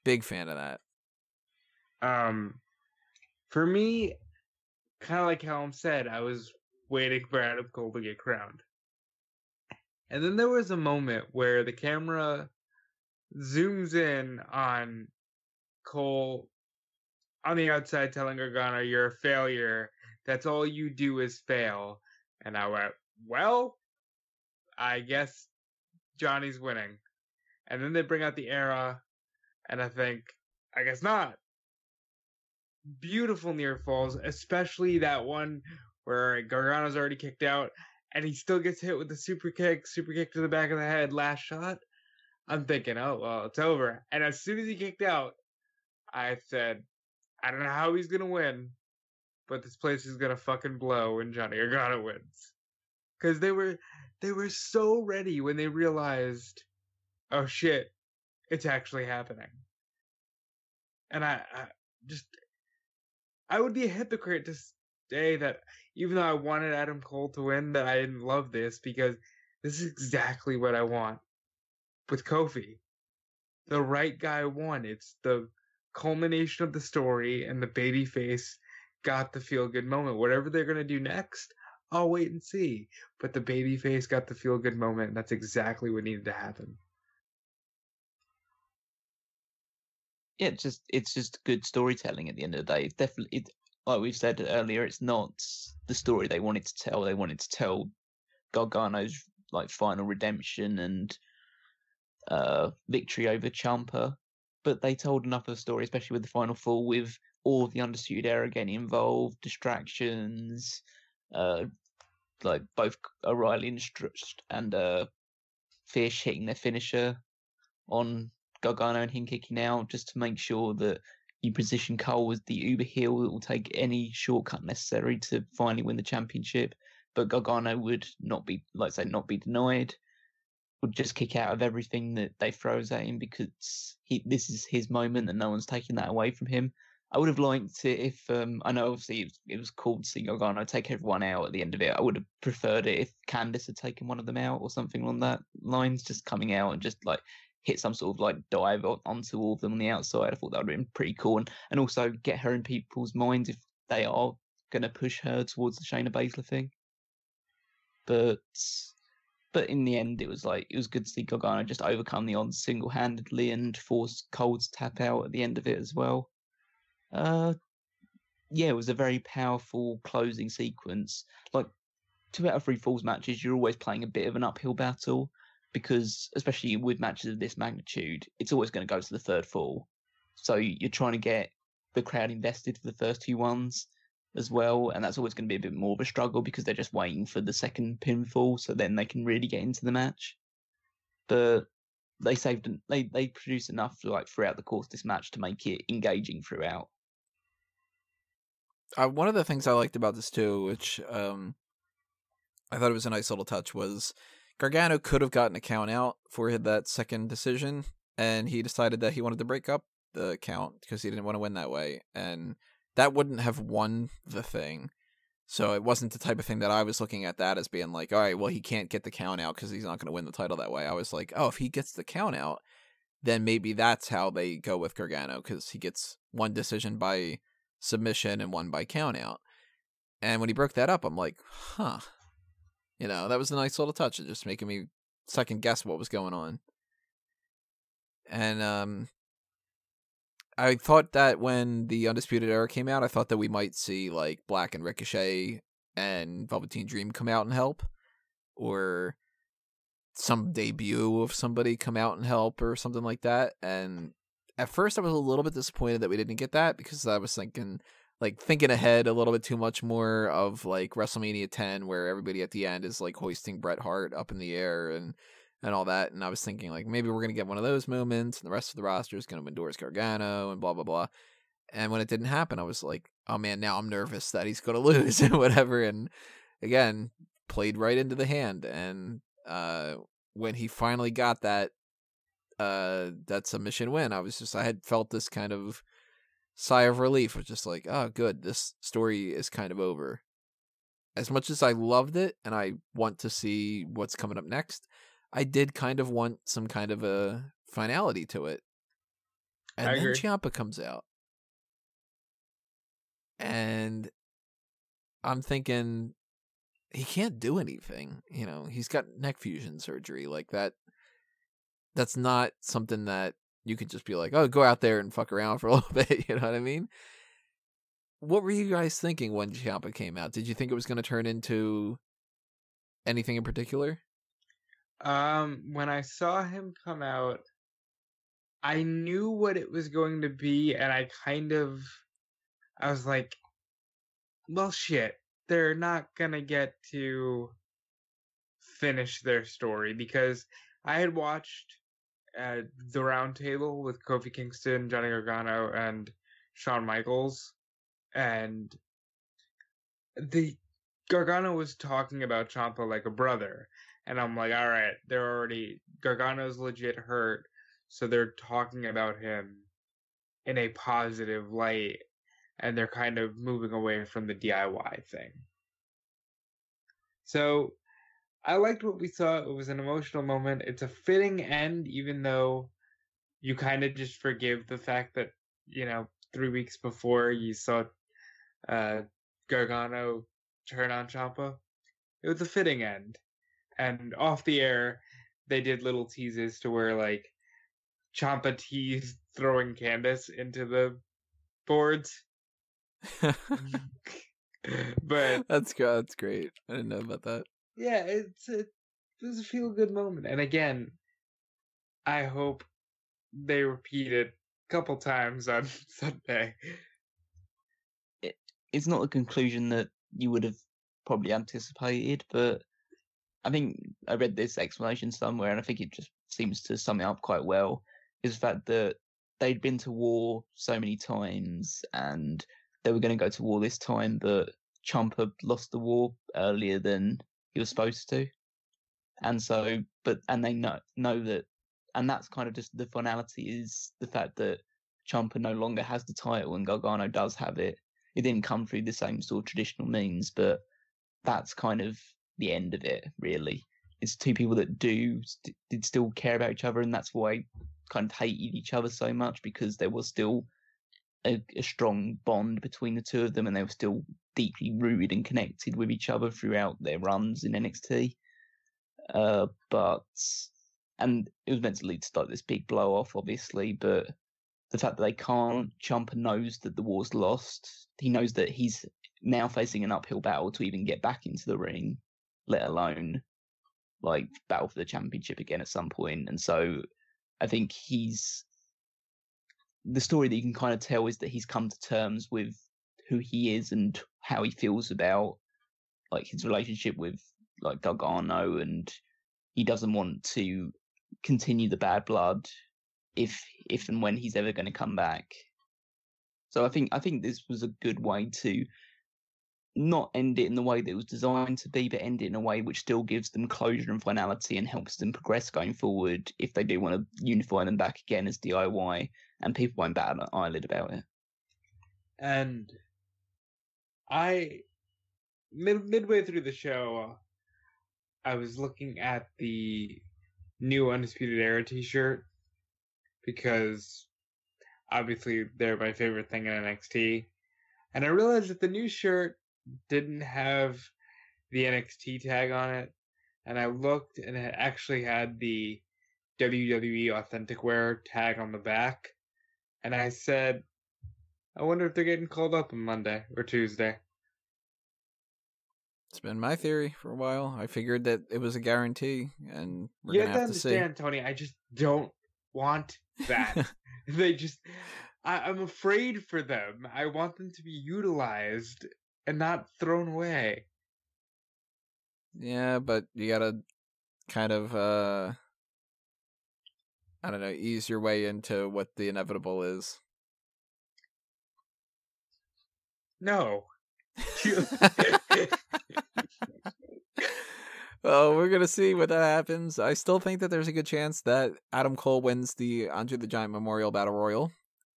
Big fan of that. For me, kind of like Callum said, I was waiting for Adam Cole to get crowned. And then there was a moment where the camera zooms in on Cole on the outside telling Gargano, "You're a failure. That's all you do is fail." And I went, well, I guess Johnny's winning. And then they bring out the era, and I think, I guess not. Beautiful near falls, especially that one where Gargano's already kicked out, and he still gets hit with the super kick to the back of the head, last shot. I'm thinking, oh, well, it's over. And as soon as he kicked out, I said, I don't know how he's going to win, but this place is going to fucking blow when Johnny Gargano wins. Because they were so ready when they realized, oh shit, it's actually happening. And I would be a hypocrite to say that even though I wanted Adam Cole to win, that I didn't love this, because this is exactly what I want with Kofi. The right guy won. It's the culmination of the story, and the babyface got the feel-good moment. Whatever they're going to do next, I'll wait and see. But the babyface got the feel-good moment, and that's exactly what needed to happen. Yeah, it's just good storytelling at the end of the day. It's definitely, like we've said earlier, it's not the story they wanted to tell. They wanted to tell Gargano's like final redemption and victory over Ciampa, but they told enough of a story, especially with the final fall, with all of the Undisputed Era getting involved, distractions, like both O'Reilly and Fish hitting their finisher on Gargano and him kicking out, just to make sure that you position Cole as the uber heel that will take any shortcut necessary to finally win the championship. But Gargano would not be denied, would just kick out of everything that they throws at him, because this is his moment and no one's taking that away from him. I would have liked it if, I know obviously it was cool to see Gargano take everyone out at the end of it. I would have preferred it if Candice had taken one of them out or something along that lines, just coming out and just like hit some sort of like dive onto all of them on the outside. I thought that would have been pretty cool, and also get her in people's minds if they are going to push her towards the Shayna Baszler thing. But in the end, it was good to see Gargano just overcome the odds single-handedly and force Cole to tap out at the end of it as well. It was a very powerful closing sequence. Like 2 out of 3 falls matches, you're always playing a bit of an uphill battle, because especially with matches of this magnitude, it's always going to go to the third fall. So you're trying to get the crowd invested for the first 2 ones as well, and that's always going to be a bit more of a struggle because they're just waiting for the second pinfall, so then they can really get into the match. But they produced enough like throughout the course of this match to make it engaging throughout. One of the things I liked about this too, which I thought it was a nice little touch, was Gargano could have gotten a count out for that second decision, and he decided that he wanted to break up the count because he didn't want to win that way, and that wouldn't have won the thing. So it wasn't the type of thing that I was looking at that as being like, all right, well, he can't get the count out because he's not going to win the title that way. I was like, oh, if he gets the count out, then maybe that's how they go with Gargano, because he gets one decision by submission and one by count out. And when he broke that up, I'm like, huh. You know, that was a nice little touch, just making me second guess what was going on. And I thought that when the Undisputed Era came out, I thought that we might see like Black and Ricochet and Velveteen Dream come out and help, or some debut of somebody come out and help or something like that. And at first I was a little bit disappointed that we didn't get that, because I was thinking, like thinking ahead a little bit too much more of like WrestleMania 10, where everybody at the end is like hoisting Bret Hart up in the air and all that. And I was thinking like maybe we're gonna get one of those moments, and the rest of the roster is gonna endorse Gargano and blah blah blah. And when it didn't happen, I was like, oh man, now I'm nervous that he's gonna lose and whatever. And again, played right into the hand. And when he finally got that submission win, I had felt this kind of sigh of relief. It was just like, oh good, this story is kind of over. As much as I loved it and I want to see what's coming up next, I did kind of want some kind of a finality to it. And then Ciampa comes out. And I'm thinking, he can't do anything. You know, he's got neck fusion surgery. Like that. That's not something that you could just be like, oh, go out there and fuck around for a little bit. You know what I mean? What were you guys thinking when Ciampa came out? Did you think it was going to turn into anything in particular? When I saw him come out, I knew what it was going to be, and I was like, well, shit, they're not gonna get to finish their story, because I had watched the Round Table with Kofi Kingston, Johnny Gargano, and Shawn Michaels, and the Gargano was talking about Ciampa like a brother, and I'm like, all right, Gargano's legit hurt, so they're talking about him in a positive light, and they're kind of moving away from the DIY thing. So I liked what we saw. It was an emotional moment. It's a fitting end, even though you kind of just forgive the fact that, 3 weeks before you saw Gargano turn on Ciampa. It was a fitting end. And off the air, they did little teases to where, like, Ciampa teased throwing Candace into the boards. But that's great. I didn't know about that. Yeah, it was a feel-good moment. And again, I hope they repeat it a couple times on Sunday. It's not a conclusion that you would have probably anticipated, but I think I read this explanation somewhere, and I think it just seems to sum it up quite well, is the fact that they'd been to war so many times, and they were going to go to war this time, but Ciampa lost the war earlier than he was supposed to. And so, and they know that, and that's kind of just the finality, is the fact that Ciampa no longer has the title and Gargano does have it. It didn't come through the same sort of traditional means, but that's kind of the end of it, really. It's two people that did still care about each other, and that's why kind of hated each other so much, because there was still a strong bond between the two of them, and they were still deeply rooted and connected with each other throughout their runs in NXT. And it was meant to lead to like this big blow off, obviously, but the fact that they can't, Ciampa knows that the war's lost. He knows that he's now facing an uphill battle to even get back into the ring, let alone like battle for the championship again at some point. And so I think the story that you can kind of tell is that he's come to terms with who he is and how he feels about like his relationship with like Gargano, and he doesn't want to continue the bad blood if and when he's ever going to come back. So I think this was a good way to not end it in the way that it was designed to be, but end it in a way which still gives them closure and finality and helps them progress going forward if they do want to unify them back again as DIY, and people won't bat an eyelid about it. And midway through the show, I was looking at the new Undisputed Era t-shirt, because obviously they're my favorite thing in NXT. And I realized that the new shirt didn't have the NXT tag on it. And I looked, and it actually had the WWE Authentic Wear tag on the back. And I said, I wonder if they're getting called up on Monday or Tuesday. It's been my theory for a while. I figured that it was a guarantee, and we're gonna have to see. You understand, Tony. I just don't want that. They just I'm afraid for them. I want them to be utilized and not thrown away. Yeah, but you gotta kind of, I don't know, ease your way into what the inevitable is. No. Well, we're going to see what that happens. I still think that there's a good chance that Adam Cole wins the Andre the Giant Memorial Battle Royal.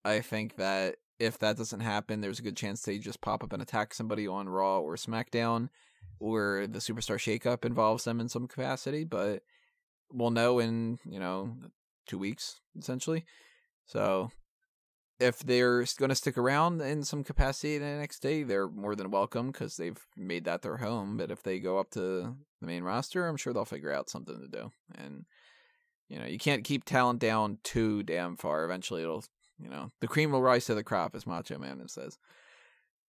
I think that if that doesn't happen, there's a good chance they just pop up and attack somebody on Raw or SmackDown, or the Superstar Shakeup involves them in some capacity, but we'll know in, 2 weeks, essentially. So if they're going to stick around in some capacity in NXT, they're more than welcome because they've made that their home. But if they go up to the main roster, I'm sure they'll figure out something to do. And, you can't keep talent down too damn far. Eventually it'll, the cream will rise to the crop, as Macho Man says.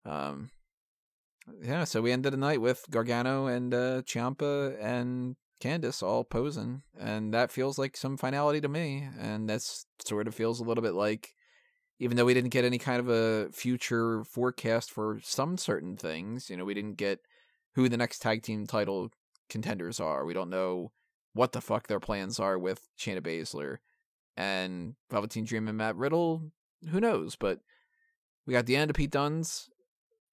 Yeah, so we ended the night with Gargano and Ciampa and Candice all posing. And that feels like some finality to me. And that's sort of feels a little bit like, even though we didn't get any kind of a future forecast for some certain things, we didn't get who the next tag team title contenders are. We don't know what the fuck their plans are with Shayna Baszler and Velveteen Dream and Matt Riddle. Who knows? But we got the end of Pete Dunne's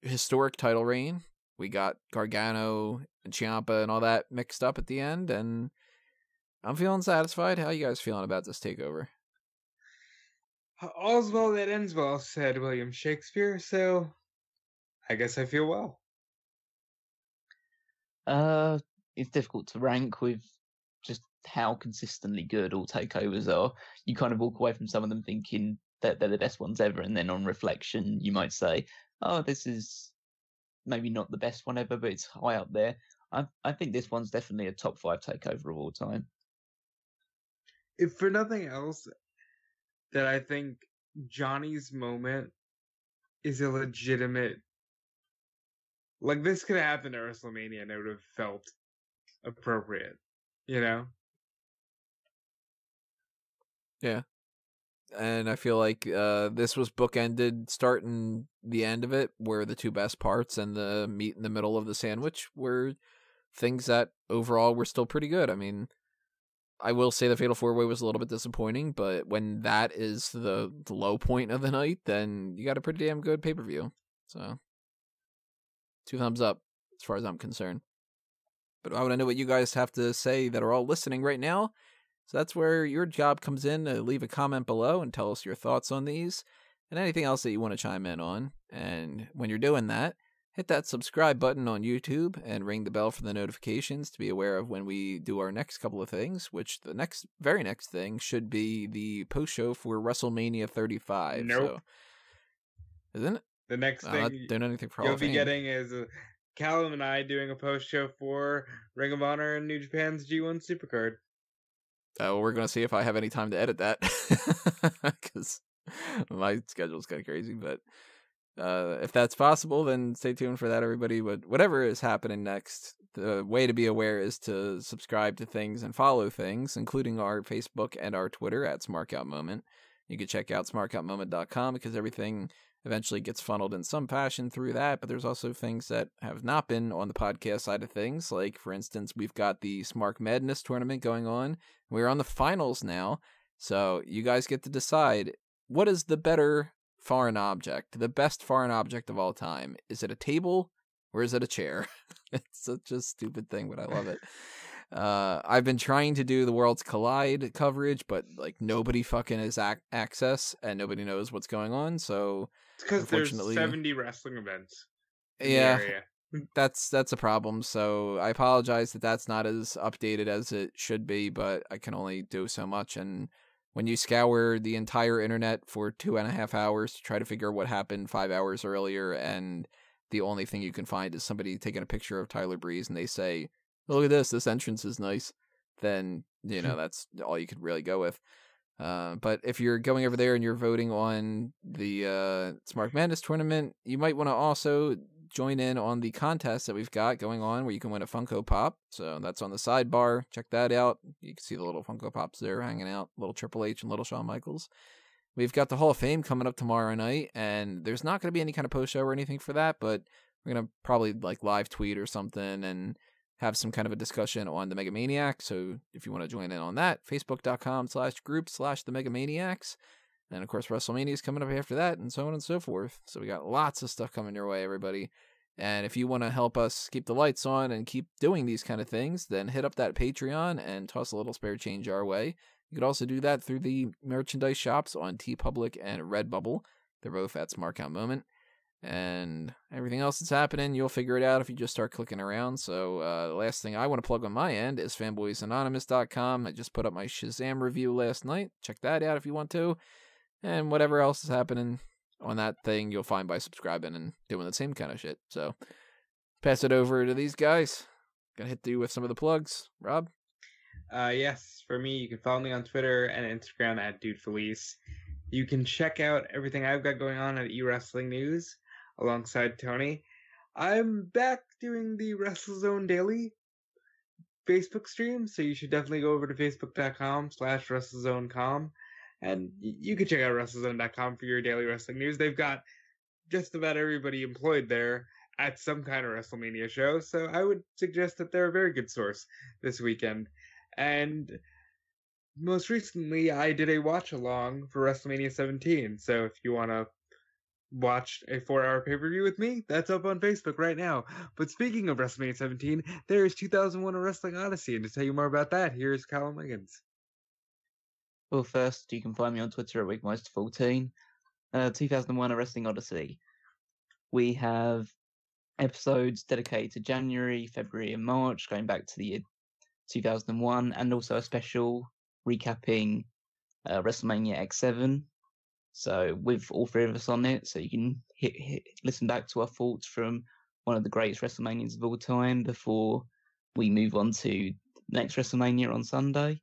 historic title reign. We got Gargano and Ciampa and all that mixed up at the end, and I'm feeling satisfied. How you guys feeling about this takeover? All's well that ends well, said William Shakespeare, so I guess I feel well. It's difficult to rank with just how consistently good all takeovers are. You kind of walk away from some of them thinking that they're the best ones ever, and then on reflection, you might say, oh, this is maybe not the best one ever, but it's high up there. I think this one's definitely a top 5 takeover of all time. If for nothing else, that I think Johnny's moment is a legitimate... Like, this could happen at WrestleMania and it would have felt appropriate, Yeah. And I feel like this was bookended starting the end of it, where the two best parts and the meat in the middle of the sandwich were things that overall were still pretty good. I mean, I will say the Fatal 4-Way was a little bit disappointing, but when that is the low point of the night, then you got a pretty damn good pay-per-view. So, 2 thumbs up as far as I'm concerned. But I want to know what you guys have to say that are all listening right now. So that's where your job comes in, to leave a comment below and tell us your thoughts on these and anything else that you want to chime in on. And when you're doing that, hit that subscribe button on YouTube and ring the bell for the notifications to be aware of when we do our next couple of things, which the very next thing should be the post show for WrestleMania 35. Nope. So, isn't it? The next thing doing anything for you'll be getting is Callum and I doing a post show for Ring of Honor and New Japan's G1 Supercard. We're going to see if I have any time to edit that, because my schedule's kind of crazy, but if that's possible, then stay tuned for that, everybody. But whatever is happening next, the way to be aware is to subscribe to things and follow things, including our Facebook and our Twitter at SmarkOutMoment. You can check out smarkoutmoment.com because everything eventually gets funneled in some fashion through that, but there's also things that have not been on the podcast side of things. Like, for instance, we've got the Smark Madness tournament going on. We're on the finals now, so you guys get to decide what is the better foreign object, the best foreign object of all time. Is it a table or is it a chair? It's such a stupid thing, but I love it. I've been trying to do the Worlds Collide coverage, but like nobody fucking has access and nobody knows what's going on. So it's because there's 70 wrestling events. Yeah, that's a problem. So I apologize that that's not as updated as it should be, but I can only do so much. And when you scour the entire internet for 2.5 hours to try to figure out what happened 5 hours earlier, and the only thing you can find is somebody taking a picture of Tyler Breeze and they say, look at this entrance is nice, then, that's all you could really go with. But if you're going over there and you're voting on the Smark Madness tournament, you might want to also join in on the contest that we've got going on where you can win a Funko Pop. So that's on the sidebar. Check that out. You can see the little Funko Pops there hanging out, little Triple H and little Shawn Michaels. we've got the Hall of Fame coming up tomorrow night, and there's not going to be any kind of post show or anything for that, but we're going to probably like live tweet or something and have some kind of a discussion on the Megamaniac. So if you want to join in on that, facebook.com/group/the Megamaniacs. And of course, WrestleMania is coming up after that, and so on and so forth. So we got lots of stuff coming your way, everybody. And if you want to help us keep the lights on and keep doing these kind of things, then hit up that Patreon and toss a little spare change our way. You could also do that through the merchandise shops on TeePublic and Redbubble. They're both at Smark Out Moment. And everything else that's happening, you'll figure it out if you just start clicking around. So the last thing I want to plug on my end is fanboysanonymous.com. I just put up my Shazam review last night. Check that out if you want to. And whatever else is happening on that thing, you'll find by subscribing and doing the same kind of shit. So pass it over to these guys. Gonna hit you with some of the plugs. Rob? Yes, for me, you can follow me on Twitter and Instagram at DudeFelice. You can check out everything I've got going on at eWrestling News alongside Tony. I'm back doing the WrestleZone Daily Facebook stream, so you should definitely go over to facebook.com/WrestleZoneCom. And you can check out WrestleZone.com for your daily wrestling news. They've got just about everybody employed there at some kind of WrestleMania show, so I would suggest that they're a very good source this weekend. And most recently, I did a watch-along for WrestleMania 17, so if you want to watch a 4-hour pay-per-view with me, that's up on Facebook right now. But speaking of WrestleMania 17, there is 2001 A Wrestling Odyssey, and to tell you more about that, here's Callum Wiggins. Well, first, you can find me on Twitter at Wigmeister14. 2001 A Wrestling Odyssey. We have episodes dedicated to January, February, and March, going back to the year 2001, and also a special recapping WrestleMania X7. So with all three of us on it, so you can listen back to our thoughts from one of the greatest WrestleManias of all time before we move on to the next WrestleMania on Sunday.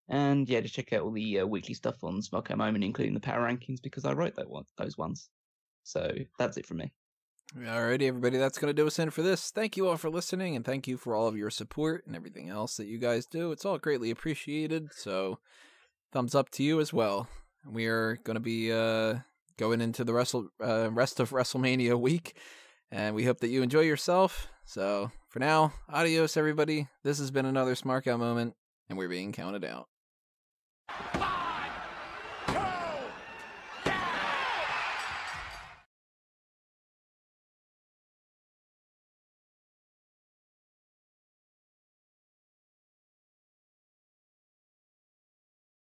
And yeah, just check out all the weekly stuff on Smark Out Moment, including the power rankings, because I wrote those ones. So that's it from me. Alrighty, everybody, that's going to do us in for this. Thank you all for listening, and thank you for all of your support and everything else that you guys do. It's all greatly appreciated, so thumbs up to you as well. We are going to be going into the rest of WrestleMania week, and we hope that you enjoy yourself. So for now, adios, everybody. This has been another Smark Out Moment, and we're being counted out.